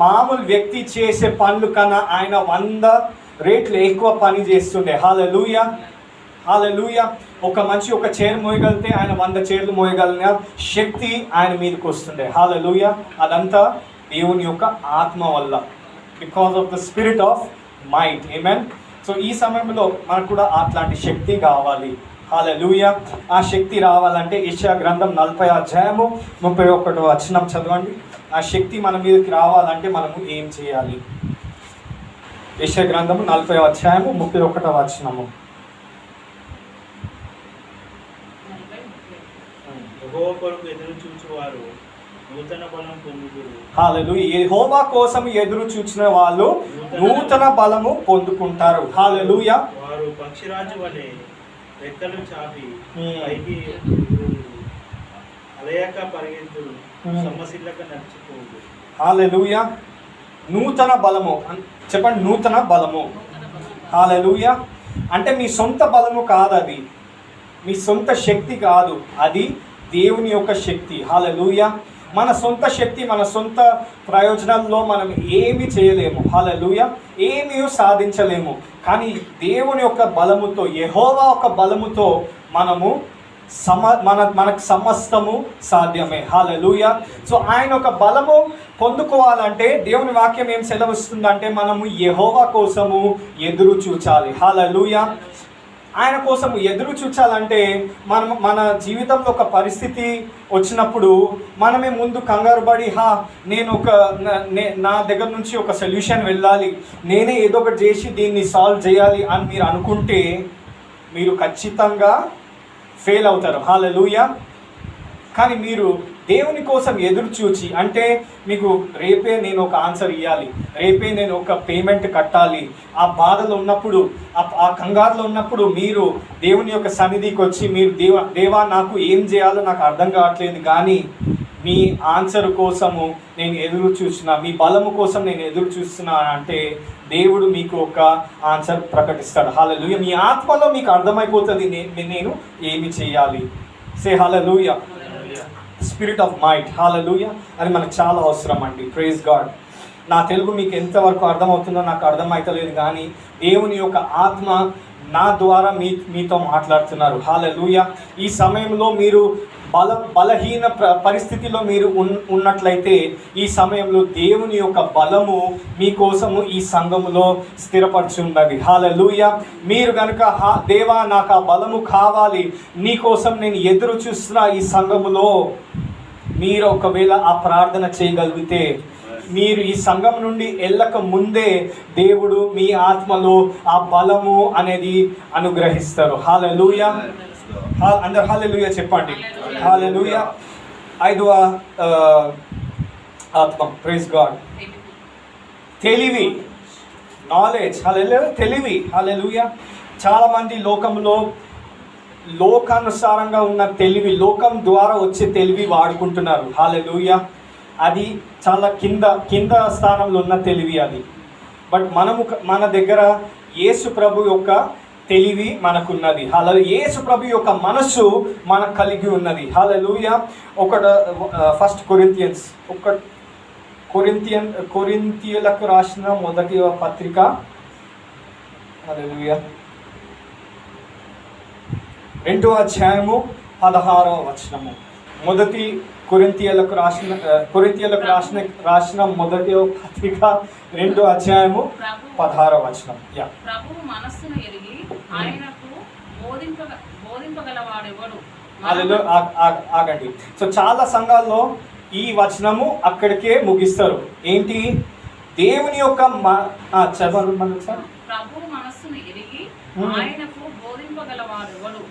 మామూలు వ్యక్తి చేసే పనులు కన్నా ఆయన 100 రెట్లు ఎక్కువ పని చేస్తుండే. హల్లెలూయా. హల్లెలూయా. ఒక మనిషి ఒక చైర్ మోయగలిగితే ఆయన 100 చైర్లు మోయగలిగిన శక్తి ఆయన మీదకి వస్తుండే. హల్లెలూయా. అదంతా దేవుని యొక్క ఆత్మ వల్ల, because of the spirit of mind. Amen. So ఈ సమయంలో మనకు కూడా అట్లాంటి శక్తి కావాలి. హల్లెలూయా. ఆ శక్తి రావాలంటే యెషయా గ్రంథం 40వ అధ్యాయము 31వ వచనం చదవండి. ఆ శక్తి మన మీదకి రావాలంటే మనము ఏం చేయాలి? యెషయా గ్రంథము 40వ అధ్యాయము 31వ వచనము. యెహోవా కొరకు ఎదురు చూచువారు నూతన బలం పొందుదురు. హల్లెలూయా. యెహోవా కోసం ఎదురు చూచిన వాళ్ళు నూతన బలము పొందుకుంటారు. హల్లెలూయా. వారు పక్షిరాజు వలె రెక్కలు చాపి Hmm. పైకి ఎగురుదురు. అలయక పరిగెత్తురు, Hmm. సొమ్మసిల్లక నడిచిపోదు. హల్లెలూయా. నూతన బలము చెప్పండి, నూతన బలము. హల్లెలూయా. అంటే మీ సొంత బలము కాదు, అది మీ సొంత శక్తి కాదు, అది దేవుని యొక్క శక్తి. హల్లెలూయా. మన సొంత శక్తి, మన సొంత ప్రయోజనాల్లో మనం ఏమి చేయలేము. హల్లెలూయా. ఏమీ సాధించలేము. కానీ దేవుని యొక్క బలముతో, యెహోవా యొక్క బలముతో మనము మనకు సమస్తము సాధ్యమే. హల్లెలూయా. సో ఆయన ఒక బలము పొందుకోవాలంటే దేవుని వాక్యం ఏం సెలవిస్తుందంటే మనము యెహోవా కోసము ఎదురు చూచాలి. హల్లెలూయా. ఆయన కోసం ఎదురు చూచాలంటే మన జీవితంలో ఒక పరిస్థితి వచ్చినప్పుడు మనమే ముందు కంగారు పడి నేను నా దగ్గర నుంచి ఒక సొల్యూషన్ వెళ్ళాలి, నేనే ఏదో ఒకటి చేసి దీన్ని సాల్వ్ చేయాలి అని మీరు అనుకుంటే మీరు ఖచ్చితంగా ఫెయిల్ అవుతారు. హల్లెలూయా. కానీ మీరు దేవుని కోసం ఎదురు చూచి, అంటే మీకు రేపే నేను ఒక ఆన్సర్ ఇవ్వాలి, రేపే నేను ఒక పేమెంట్ కట్టాలి, ఆ బాధలో ఉన్నప్పుడు, ఆ కంగారులో ఉన్నప్పుడు మీరు దేవుని యొక్క సన్నిధికి వచ్చి మీరు దేవా నాకు ఏం చేయాలో నాకు అర్థం కావట్లేదు, కానీ మీ ఆన్సర్ కోసము నేను ఎదురు చూస్తున్నా, మీ బలము కోసం నేను ఎదురు చూస్తున్నా అంటే దేవుడు మీకు ఒక ఆన్సర్ ప్రకటిస్తాడు. హల్లెలూయా. మీ ఆత్మలో మీకు అర్థమైపోతుంది నేను ఏమి చేయాలి. Say hallelujah. Spirit of might. Hallelujah. అది మనకు చాలా అవసరం అండి. Praise God. నా తెలుగు మీకు ఎంతవరకు అర్థమవుతుందో నాకు అర్థమవుతలేదు, కానీ దేవుని యొక్క ఆత్మ నా ద్వారా మీతో మాట్లాడుతున్నారు. హల్లెలూయా. ఈ సమయంలో మీరు బలహీన పరిస్థితిలో మీరు ఉన్నట్లయితే ఈ సమయంలో దేవుని యొక్క బలము మీకోసము ఈ సంఘములో స్థిరపరిచి ఉన్నది. హల్లెలూయా. మీరు కనుక దేవా నాకు ఆ బలము కావాలి, నీ కోసం నేను ఎదురు చూస్తున్నా ఈ సంఘములో, మీరు ఒకవేళ ఆ ప్రార్థన చేయగలిగితే మీరు ఈ సంఘం నుండి వెళ్ళక ముందే దేవుడు మీ ఆత్మలో ఆ బలము అనేది అనుగ్రహిస్తారు. హల్లెలూయా. అందరు హల్లెలూయా చెప్పండి. హల్లెలూయా. 5వ ఆత్మ. Praise God. తెలివి, నాలెడ్జ్. హల్లెలూయా. తెలివి. హల్లెలూయా. చాలామంది లోకానుసారంగా ఉన్న తెలివి, లోకం ద్వారా వచ్చే తెలివి వాడుకుంటున్నారు. హల్లెలూయా. అది చాలా కింద స్థానంలో ఉన్న తెలివి అది. బట్ మన దగ్గర యేసు ప్రభు యొక్క తెలివి మనకున్నది. హల్లెలూయా. యేసు ప్రభు యొక్క మనస్సు మనకు కలిగి ఉన్నది. హల్లెలూయా. ఫస్ట్ కొరింథీయులకు రాసిన మొదటి పత్రిక. హల్లెలూయా. 2వ అధ్యాయము 16వ వచనము. మొదటి కొరింథీయులకు రాసిన మొదటి పత్రిక 2వ అధ్యాయము 16వ వచనం. ప్రభువు మనస్సును ఎరిగి ఆయనకు బోధింపగలవాడెవడు. ఆగండి. సో చాలా సంఘాల్లో ఈ వచనము అక్కడికే ముగిస్తారు. ఏంటి? దేవుని యొక్క చదవండి మనం సార్. ప్రభువు మనస్సును ఎరిగి ఆయనకు బోధింపగలవాడెవడు.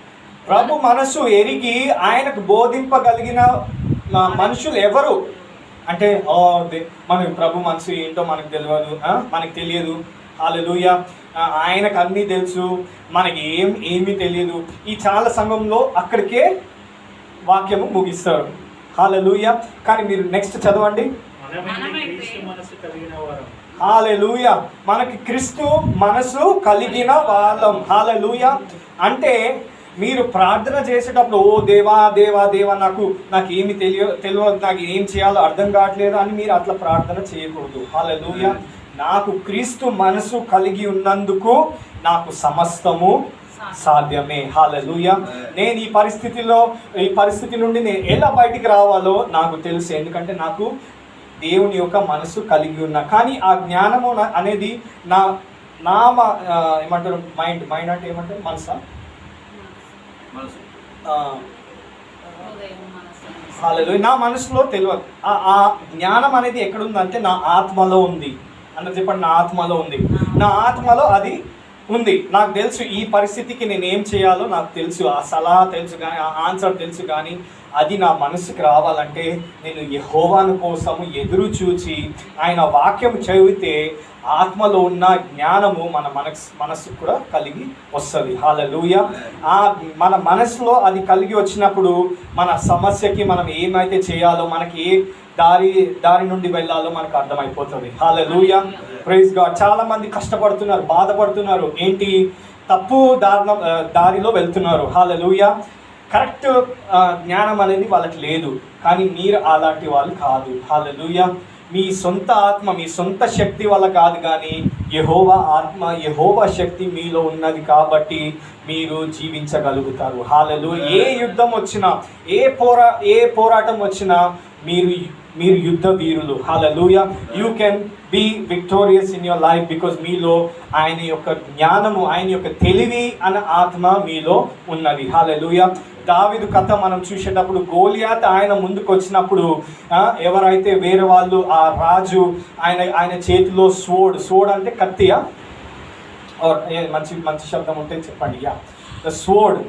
ప్రభు మనస్సు ఎరిగి ఆయనకు బోధింపగలిగిన మనుషులు ఎవరు అంటే మనం ప్రభు మనసు ఏంటో మనకు తెలియదు. హల్లెలూయా. ఆయనకు అన్నీ తెలుసు, మనకి ఏమీ తెలియదు. ఈ చాలా సంఘంలో అక్కడికే వాక్యము ముగిస్తారు. హల్లెలూయా. కానీ మీరు నెక్స్ట్ చదవండి. హల్లెలూయా. మనకి క్రీస్తు మనసు కలిగిన వాళ్ళం. హల్లెలూయా. అంటే మీరు ప్రార్థన చేసేటప్పుడు దేవా దేవా దేవా నాకు ఏమి తెలియదు, నాకు ఏం చేయాలో అర్థం కావట్లేదు అని మీరు అట్లా ప్రార్థన చేయకూడదు. హల్లెలూయా. నాకు క్రీస్తు మనసు కలిగి ఉన్నందుకు నాకు సమస్తము సాధ్యమే. హల్లెలూయా. నేను ఈ పరిస్థితి నుండి నేను ఎలా బయటికి రావాలో నాకు తెలుసు, ఎందుకంటే నాకు దేవుని యొక్క మనసు కలిగి ఉన్నా. కానీ ఆ జ్ఞానము అనేది ఏమంటారు, మైండ్ అంటే ఏమంటారు, మనసా? హల్లెలూయా. నా మనసులో తెలియదు. ఆ జ్ఞానం అనేది ఎక్కడుందంటే నా ఆత్మలో ఉంది. అందరూ చెప్పండి, నా ఆత్మలో ఉంది. నా ఆత్మలో అది ఉంది. నాకు తెలుసు ఈ పరిస్థితికి నేను ఏం చేయాలో నాకు తెలుసు, ఆ సలహా తెలుసు కానీ ఆ ఆన్సర్ తెలుసు, కానీ అది నా మనసుకి రావాలంటే నేను యెహోవాను కోసము ఎదురు చూచి ఆయన వాక్యం చదివితే ఆత్మలో ఉన్న జ్ఞానము మన మనసుకు కూడా కలిగి వస్తుంది. హల్లెలూయా. మన మనసులో అది కలిగి వచ్చినప్పుడు మన సమస్యకి మనం ఏమైతే చేయాలో, మనకి ఏ దారి నుండి వెళ్ళాలో మనకు అర్థమైపోతుంది. హల్లెలూయా. Praise God. చాలా మంది కష్టపడుతున్నారు, బాధపడుతున్నారు. ఏంటి? తప్పు దారిలో వెళ్తున్నారు. హల్లెలూయా. కరెక్ట్ జ్ఞానం అనేది వాళ్ళకి లేదు, కానీ మీరు అలాంటి వాళ్ళు కాదు. హల్లెలూయా. మీ సొంత ఆత్మ, మీ సొంత శక్తి వల్ల కాదు, కానీ యెహోవా ఆత్మ, యెహోవా శక్తి మీలో ఉన్నది కాబట్టి మీరు జీవించగలుగుతారు. హల్లెలూయా. ఏ యుద్ధం వచ్చినా, ఏ పోరాటం వచ్చినా మీరు యుద్ధ వీరులు. Hallelujah. You can be victorious in your life because మీలో ఆయన యొక్క జ్ఞానము, ఆయన యొక్క తెలివి అనే ఆత్మ మీలో ఉన్నది. హల్లెలూయా. దావీదు కథ మనం చూసేటప్పుడు గోలియాత్ ఆయన ముందుకు వచ్చినప్పుడు ఎవరైతే వేరే వాళ్ళు, ఆ రాజు ఆయన చేతిలో స్వోర్డ్ అంటే కత్తియా, మంచి శబ్దం ఉంటే చెప్పండి. ద స్వోర్డ్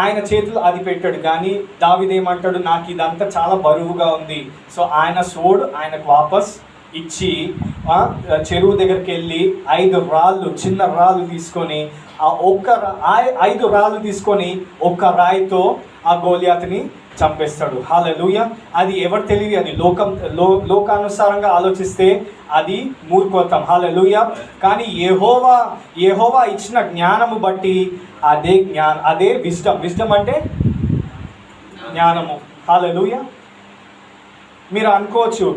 ఆయన చేతులు అది పెట్టాడు, కానీ దావీదు ఏమంటాడు? నాకు ఇదంతా చాలా బరువుగా ఉంది. సో ఆయన స్వోర్డ్ ఆయనకు వాపస్ ఇచ్చి చెరువు దగ్గరికి వెళ్ళి 5 రాళ్ళు, చిన్న రాళ్ళు తీసుకొని, ఆ 5 రాళ్ళు తీసుకొని ఒక్క రాయితో ఆ గోలియాతుని చంపేస్తాడు. హల్లెలూయా. అది ఎవరు తెలివి? అది లోకానుసారంగా ఆలోచిస్తే అది మూర్ఖత్వం. హల్లెలూయా. కానీ యెహోవా ఇచ్చిన జ్ఞానము బట్టి అదే విజ్డమ్ అంటే జ్ఞానము. హల్లెలూయా. మీరు అనుకోవచ్చు,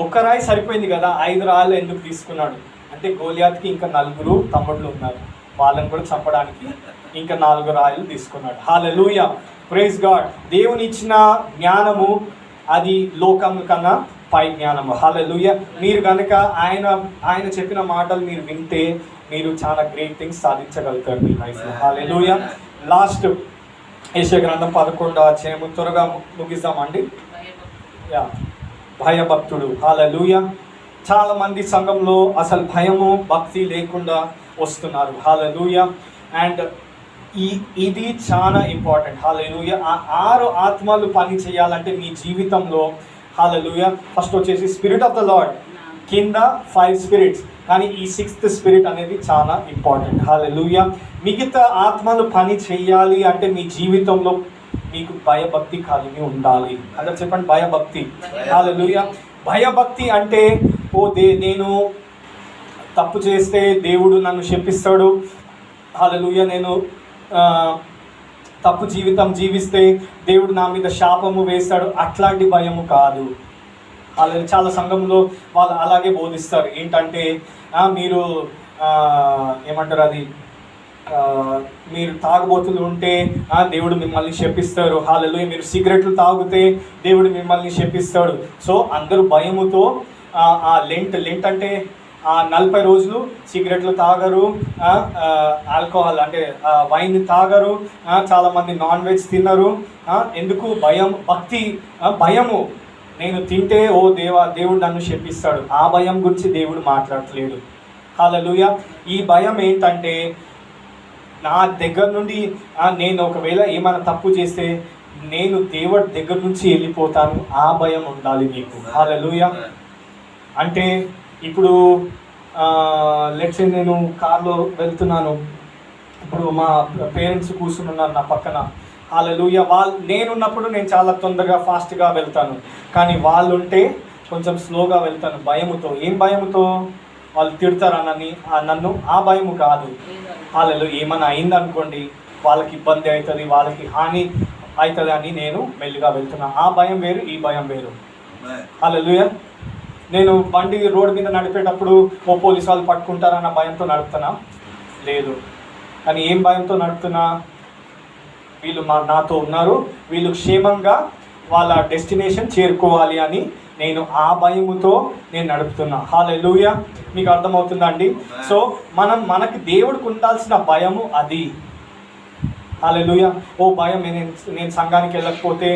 ఒక్క రాయి సరిపోయింది కదా, 5 రాళ్ళు ఎందుకు తీసుకున్నాడు అంటే, గోలియాత్కి ఇంకా 4 తమ్ముళ్ళు ఉన్నారు, వాళ్ళని కూడా చంపడానికి ఇంకా 4 రాయలు తీసుకున్నాడు. హల్లెలూయా. Praise God. దేవుని ఇచ్చిన జ్ఞానము అది లోకం కన్నా పై జ్ఞానము. హల్లెలూయా. మీరు కనుక ఆయన చెప్పిన మాటలు మీరు వింటే మీరు చాలా గ్రేట్ థింగ్స్ సాధించగలుగుతారు మీ లైఫ్లో. హల్లెలూయా. లాస్ట్ యెషయా గ్రంథం 11వ అధ్యాయము, త్వరగా ముగిస్తామండి. భయభక్తుడు. హల్లెలూయా. చాలా మంది సంఘంలో అసలు భయము భక్తి లేకుండా వస్తున్నారు. హల్లెలూయా. అండ్ ఇది చాలా ఇంపార్టెంట్. హల్లెలూయా. ఆ 6 ఆత్మలు పని చేయాలంటే మీ జీవితంలో, హల్లెలూయా, ఫస్ట్ వచ్చేసి స్పిరిట్ ఆఫ్ ద లార్డ్, కింద 5 స్పిరిట్స్, కానీ ఈ 6th స్పిరిట్ అనేది చాలా ఇంపార్టెంట్. హల్లెలూయా. మిగతా ఆత్మలు పని చేయాలి అంటే మీ జీవితంలో మీకు భయభక్తి కలిగి ఉండాలి. అందరూ చెప్పండి, భయభక్తి. హల్లెలూయా. భయభక్తి అంటే నేను తప్పు చేస్తే దేవుడు నన్ను శపిస్తాడు. హల్లెలూయా. నేను తప్పు జీవితం జీవిస్తే దేవుడు నా మీద శాపము వేస్తాడు, అట్లాంటి భయము కాదు. అలాగే చాలా సంఘంలో వాళ్ళు అలాగే బోధిస్తారు. ఏంటంటే మీరు ఏమంటారు, అది మీరు తాగుబోతులు ఉంటే దేవుడు మిమ్మల్ని శపిస్తారు. హల్లెలూయా. మీరు సిగరెట్లు తాగితే దేవుడు మిమ్మల్ని శపిస్తాడు. సో అందరూ భయముతో ఆ లెంట్ అంటే 40 రోజులు సిగరెట్లు తాగరు, ఆల్కహాల్ అంటే వైన్ తాగరు, చాలామంది నాన్ వెజ్ తినరు. ఎందుకు? భయము. నేను తింటే దేవుడు నన్ను శపిస్తాడు. ఆ భయం గురించి దేవుడు మాట్లాడట్లేడు. హల్లెలూయా. ఈ భయం ఏంటంటే, నా దగ్గర నుండి నేను ఒకవేళ ఏమైనా తప్పు చేస్తే నేను దేవుడి దగ్గర నుంచి వెళ్ళిపోతాను, ఆ భయం ఉండాలి మీకు. హల్లెలూయా. అంటే ఇప్పుడు లెట్స్ సే నేను కార్లో వెళ్తున్నాను, ఇప్పుడు మా పేరెంట్స్ కూర్చున్నారు నా పక్కన. హల్లెలూయా. నేనున్నప్పుడు నేను చాలా తొందరగా ఫాస్ట్గా వెళ్తాను, కానీ వాళ్ళు ఉంటే కొంచెం స్లోగా వెళ్తాను భయముతో. ఏం భయముతో? వాళ్ళు తిడతారనని నన్ను, ఆ భయము కాదు. హల్లెలూయా. ఏమైనా అయిందనుకోండి, వాళ్ళకి ఇబ్బంది అవుతుంది, వాళ్ళకి హాని అవుతుంది అని నేను మెల్లిగా వెళ్తున్నాను. ఆ భయం వేరు, ఈ భయం వేరు. హల్లెలూయా. నేను బండి రోడ్డు మీద నడిపేటప్పుడు పోలీసు వాళ్ళు పట్టుకుంటారన్న భయంతో నడుపుతున్నా? లేదు. కానీ ఏం భయంతో నడుపుతున్నా? వీళ్ళు నాతో ఉన్నారు, వీళ్ళు క్షేమంగా వాళ్ళ డెస్టినేషన్ చేరుకోవాలి అని నేను ఆ భయముతో నేను నడుపుతున్నా. హల్లెలూయా. మీకు అర్థమవుతుందా అండి? సో మనకి దేవుడికి ఉండాల్సిన భయము అది. హల్లెలూయా. భయం, నేను సంఘానికి వెళ్ళకపోతే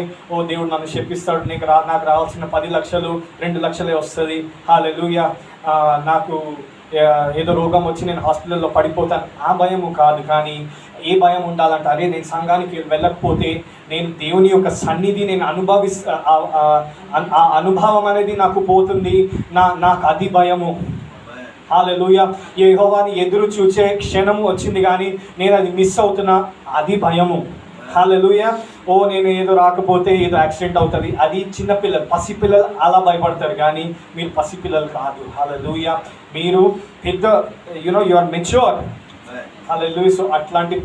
దేవుడు నన్ను శపిస్తాడు, నాకు రావాల్సిన 10 లక్షలు 2 లక్షలే వస్తుంది. హల్లెలూయా. నాకు ఏదో రోగం వచ్చి నేను హాస్పిటల్లో పడిపోతాను, ఆ భయము కాదు. కానీ ఏ భయం ఉండాలంటే, అరే నేను సంఘానికి వెళ్ళకపోతే నేను దేవుని యొక్క సన్నిధి నేను ఆ అనుభవం అనేది నాకు పోతుంది, నాకు అది భయము. హల్లెలూయా. యెహోవాని ఎదురు చూసే క్షణము వచ్చింది కానీ నేను అది మిస్ అవుతున్నా, అది భయము. హల్లెలూయా. నేను ఏదో రాకపోతే ఏదో యాక్సిడెంట్ అవుతుంది, అది చిన్నపిల్లలు పసిపిల్లలు అలా భయపడతారు, కానీ మీరు పసిపిల్లలు కాదు. హల్లెలూయా. మీరు పెద్ద you are mature. Hallelujah. So అట్లాంటి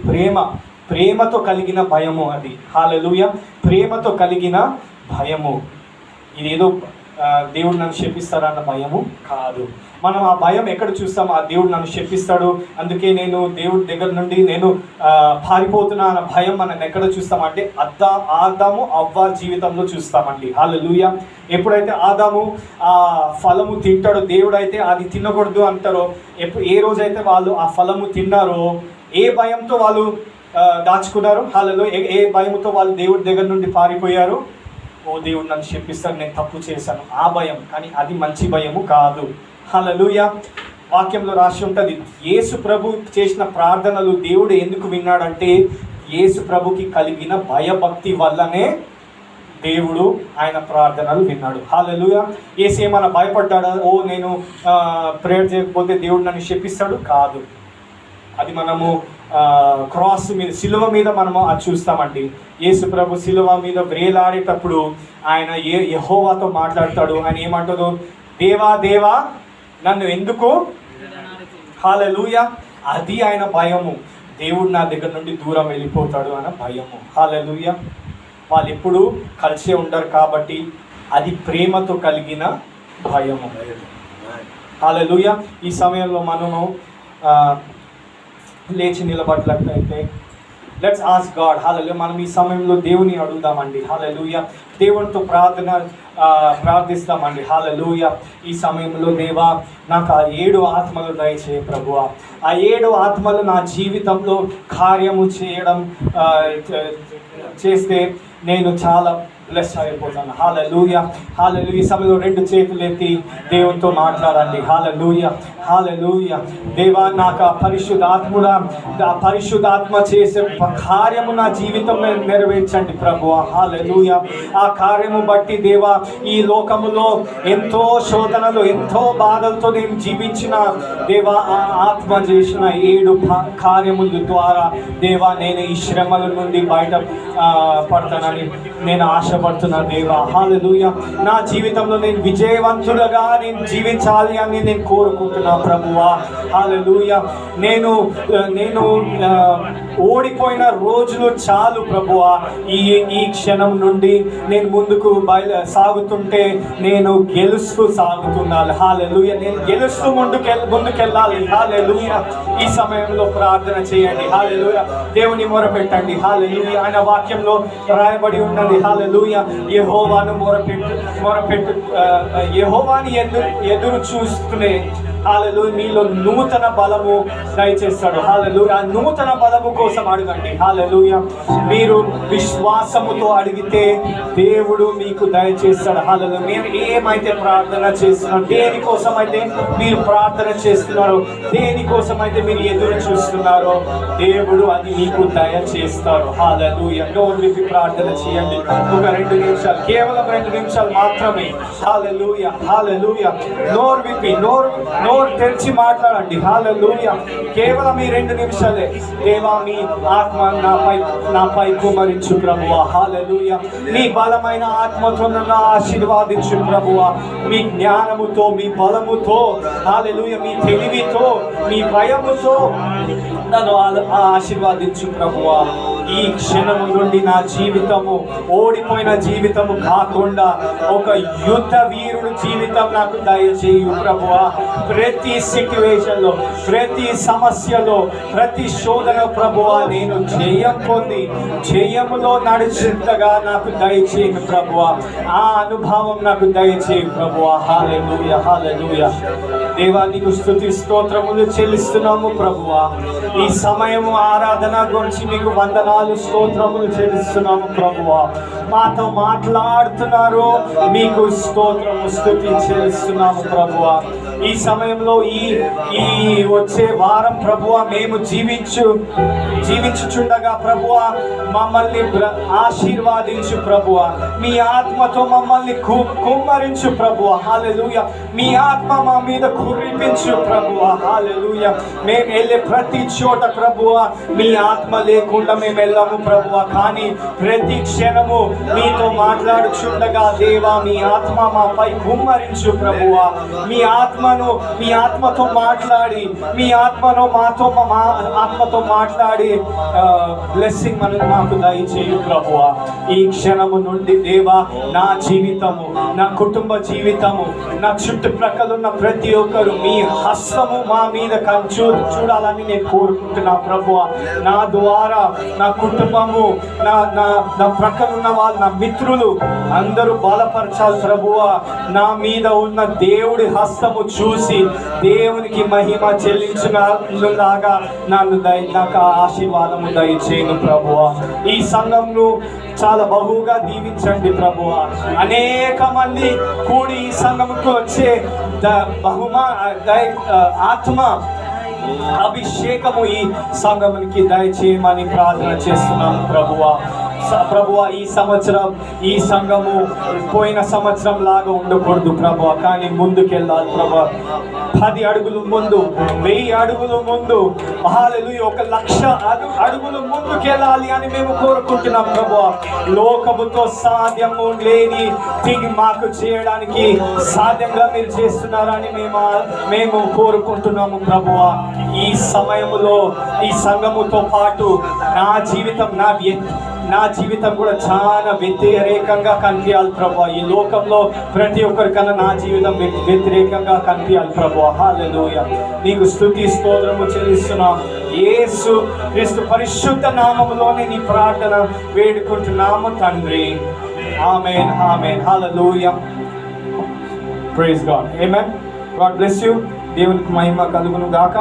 ప్రేమతో కలిగిన భయము అది. హల్లెలూయా. ప్రేమతో కలిగిన భయము. ఇదేదో దేవుడు నన్ను శపిస్తాడన్న భయము కాదు. మనం ఆ భయం ఎక్కడ చూస్తాం? ఆ దేవుడు నన్ను శపిస్తాడు, అందుకే నేను దేవుడి దగ్గర నుండి నేను పారిపోతున్నా అన్న భయం మనం ఎక్కడ చూస్తామంటే ఆదాము అవ్వ జీవితంలో చూస్తామండి. హల్లెలూయా. ఎప్పుడైతే ఆదాము ఆ ఫలము తింటాడో, దేవుడు అయితే అది తినకూడదు అంటారో, ఏ రోజైతే వాళ్ళు ఆ ఫలము తిన్నారో ఏ భయంతో వాళ్ళు దాచుకున్నారు? హల్లెలూయా. ఏ భయంతో వాళ్ళు దేవుడి దగ్గర నుండి పారిపోయారు? దేవుడు నన్ను శపిస్తాడు, నేను తప్పు చేశాను, ఆ భయం. కానీ అది మంచి భయము కాదు. హల్లెలూయా. వాక్యంలో రాసి ఉంటుంది, యేసు ప్రభు చేసిన ప్రార్థనలు దేవుడు ఎందుకు విన్నాడంటే యేసు ప్రభుకి కలిగిన భయభక్తి వల్లనే దేవుడు ఆయన ప్రార్థనలు విన్నాడు. హల్లెలూయా. యేసు ఏమైనా భయపడ్డాడా? నేను ప్రేయర్ చేయకపోతే దేవుడు నన్ను శపిస్తాడు? కాదు. అది మనము క్రాస్ మీద, సిలువ మీద మనము అది చూస్తామండి. యేసు ప్రభు సిలువ మీద వ్రేలాడేటప్పుడు ఆయన యెహోవాతో మాట్లాడతాడు. ఆయన ఏమంటాడు? దేవా దేవా నన్ను ఎందుకు? హల్లెలూయా. అది ఆయన భయము. దేవుడు నా దగ్గర నుండి దూరం వెళ్ళిపోతాడు అన్న భయము. హల్లెలూయా. వాళ్ళు ఎప్పుడు కలిసే ఉండరు కాబట్టి అది ప్రేమతో కలిగిన భయము. హల్లెలూయా. ఈ సమయంలో మనము లేచి నిలబడలేకపోతే లెట్స్ ఆస్క్ గాడ్. హల్లెలూయా. మనం ఈ సమయంలో దేవుని అడుగుదామండి. హల్లెలూయా. దేవునితో ప్రార్థిస్తామండి. హల్లెలూయా. ఈ సమయంలో దేవా నాకు ఆ 7 ఆత్మలు దయచేయ ప్రభువా. ఆ 7 ఆత్మలు నా జీవితంలో కార్యము చేస్తే నేను చాలా బ్లెస్ అయిపోతాను. హల్లెలూయా. హల్లెలూయా. ఈ సమయంలో 2 చేతులు ఎత్తి దేవునితో మాట్లాడండి. హల్లెలూయా. హల్లెలూయా. దేవా నాకు ఆ పరిశుద్ధాత్మ చేసే కార్యము నా జీవితంలో నెరవేర్చండి ప్రభువా. హల్లెలూయా. ఆ కార్యము బట్టి దేవా ఈ లోకములో ఎంతో శోధనలు ఎంతో బాధలతో నేను జీవించిన దేవా ఆ ఆత్మ చేసిన 7 కార్యముల ద్వారా దేవా నేను ఈ శ్రమల నుండి బయట పడతానని నేను ఆశపడుతున్నా దేవా. హల్లెలూయా. నా జీవితంలో నేను విజయవంతుడుగా నేను జీవించాలి అని నేను కోరుకుంటున్నా ప్రభువా. హల్లెలూయా. నేను ఓడిపోయిన రోజులు చాలు ప్రభువా. ఈ క్షణం నుండి నేను ముందుకు సాగుతుంటే నేను గెలుస్తూ సాగుతున్నాను. హల్లెలూయా. నేను గెలుస్తూ ముందుకెళ్ళాలి. హల్లెలూయా. ఈ సమయంలో ప్రార్థన చేయండి. హల్లెలూయా. దేవుని మొరపెట్టండి. హల్లెలూయా. ఆయన వాక్యంలో రాయబడి ఉన్నది. హల్లెలూయా. యెహోవాను మొరపెట్టు యెహోవాని ఎదురు చూస్తూనే హల్లెలూయా మీలో నూతన బలము దయచేస్తాడు. హల్లెలూయా. ఆ నూతన బలము కోసం అడగండి. హల్లెలూయా. మీరు విశ్వాసముతో అడిగితే దేవుడు మీకు దయచేస్తాడు. హల్లెలూయా. మీరు ఏమైతే ప్రార్థన చేస్తున్నారో, దేనికోసం అయితే మీరు ప్రార్థన చేస్తున్నారో, దేనికోసమైతే మీరు ఎదురు చూస్తున్నారో దేవుడు అది మీకు దయచేస్తారు. హల్లెలూయా. నోరు విప్పి ప్రార్థన చేయండి. ఒక 2 నిమిషాలు, కేవలం 2 నిమిషాలు మాత్రమే. హల్లెలూయా. హల్లెలూయా. నోరు విప్పి నోరు తెరిచి మాట్లాడండి. హల్లెలూయా. కేవలం ఈ 2 నిమిషాలే. దేవా మీ ఆత్మ నాపై కుమరించు ప్రభువా. హల్లెలూయా. మీ బలమైన ఆత్మతో నన్ను ఆశీర్వాదించు ప్రభువా. మీ జ్ఞానముతో, మీ బలముతో, హల్లెలూయా, మీ తెలివితో, మీ భయముతో నన్ను ఆశీర్వాదించు ప్రభువా. ఈ క్షణము నుండి నా జీవితము ఓడిపోయిన జీవితము కాకుండా ఒక యుద్ధ వీరుడు జీవితం నాకు దయచేయు ప్రభువా. ప్రతి సిట్యువేషన్లో, ప్రతి సమస్యలో, ప్రతి శోధన ప్రభువా నేను జయం పొంది జయములో నడిచేంతగా నాకు దయచేయు ప్రభువా. ఆ అనుభవం నాకు దయచేయు ప్రభువా. హల్లెలూయా. హల్లెలూయా. దేవా నీకు స్తుతి స్తోత్రములు చెల్లిస్తున్నాము ప్రభువా. ఈ సమయము ఆరాధన గురించి మీకు వందనాలు స్తోత్రములు చెల్లిస్తున్నాము ప్రభువా. మాతో మాట్లాడుతున్నారు, మీకు స్తోత్రము స్తుతి చెల్లిస్తున్నాము ప్రభువా. ఈ ఈ సమయంలో ఈ వచ్చే వారం ప్రభువా మేము జీవించుచుండగా ప్రభువా మమ్మల్ని ఆశీర్వాదించు ప్రభువా, మీ ఆత్మతో మమ్మల్ని కుమ్మరించు ప్రభువా. హల్లెలూయా. మీ ఆత్మ మా మీద కురిపించు ప్రభువా. హల్లెలూయా. మేము వెళ్ళే ప్రతి చోట ప్రభువా మీ ఆత్మ లేకుండా మేము వెళ్ళాము ప్రభువా, కానీ ప్రతి క్షణము మీతో మాట్లాడుచుండగా దేవా మీ ఆత్మ మాపై కుమ్మరించు ప్రభువా. మీ ఆత్మతో మాట్లాడి, మీ ఆత్మను మా ఆత్మతో మాట్లాడి బ్లెస్సింగ్ మాకు దయచేయు ప్రభువా. ఈ క్షణము నుండి దేవా నా జీవితము, నా కుటుంబ జీవితము, నా చుట్టుప్రక్కల ఉన్న ప్రతి ఒక్కరు మీ హస్తము మా మీద చూడాలని నేను కోరుకుంటున్నా ప్రభువా. నా ద్వారా నా కుటుంబము, నా ప్రక్కన ఉన్న వాళ్ళు, నా మిత్రులు అందరూ బలపరచాలి ప్రభువా. నా మీద ఉన్న దేవుడి హస్తము చూసి దేవునికి మహిమ చెల్లించులాగా నాకు ఆశీర్వాదము దయచేయను ప్రభువా. ఈ సంఘంను చాలా బహుగా దీవించండి ప్రభువా. అనేక మంది కూడి ఈ సంఘముకు వచ్చే ఆత్మ అభిషేకము ఈ సంఘమునికి దయచేయమని ప్రార్థన చేస్తున్నాము ప్రభువా. ఈ సంవత్సరం ఈ సంఘము పోయిన సంవత్సరం లాగా ఉండకూడదు ప్రభువా, కానీ ముందుకెళ్ళాలి ప్రభువా. 10 అడుగులు ముందు, 1000 అడుగులు ముందు, హల్లెలూయా, 1,00,000 అడుగులు ముందుకెళ్ళాలి అని మేము కోరుకుంటున్నాం ప్రభువా. లోకముతో సాధ్యము లేని మాకు చేయడానికి సాధ్యంగా మీరు చేస్తున్నారని మేము కోరుకుంటున్నాము ప్రభువా. ఈ సమయములో ఈ సంఘముతో పాటు నా జీవితం కూడా చాలా వ్యతిరేకంగా కనిపించాలి ప్రభువా. ఈ లోకంలో ప్రతి ఒక్కరికన్నా నా జీవితం వ్యతిరేకంగా కనిపించాలి ప్రభువా. హల్లెలూయా. నీకు స్తుతి స్తోత్రము చెల్లిస్తున్నాం యేసు క్రీస్తు పరిశుద్ధ నామములోనే నీ ప్రార్థన వేడుకుంటున్నాము తండ్రి. Amen, amen. Hallelujah. Praise God. Amen. God bless you. దేవునికి మహిమ కలుగును గాక.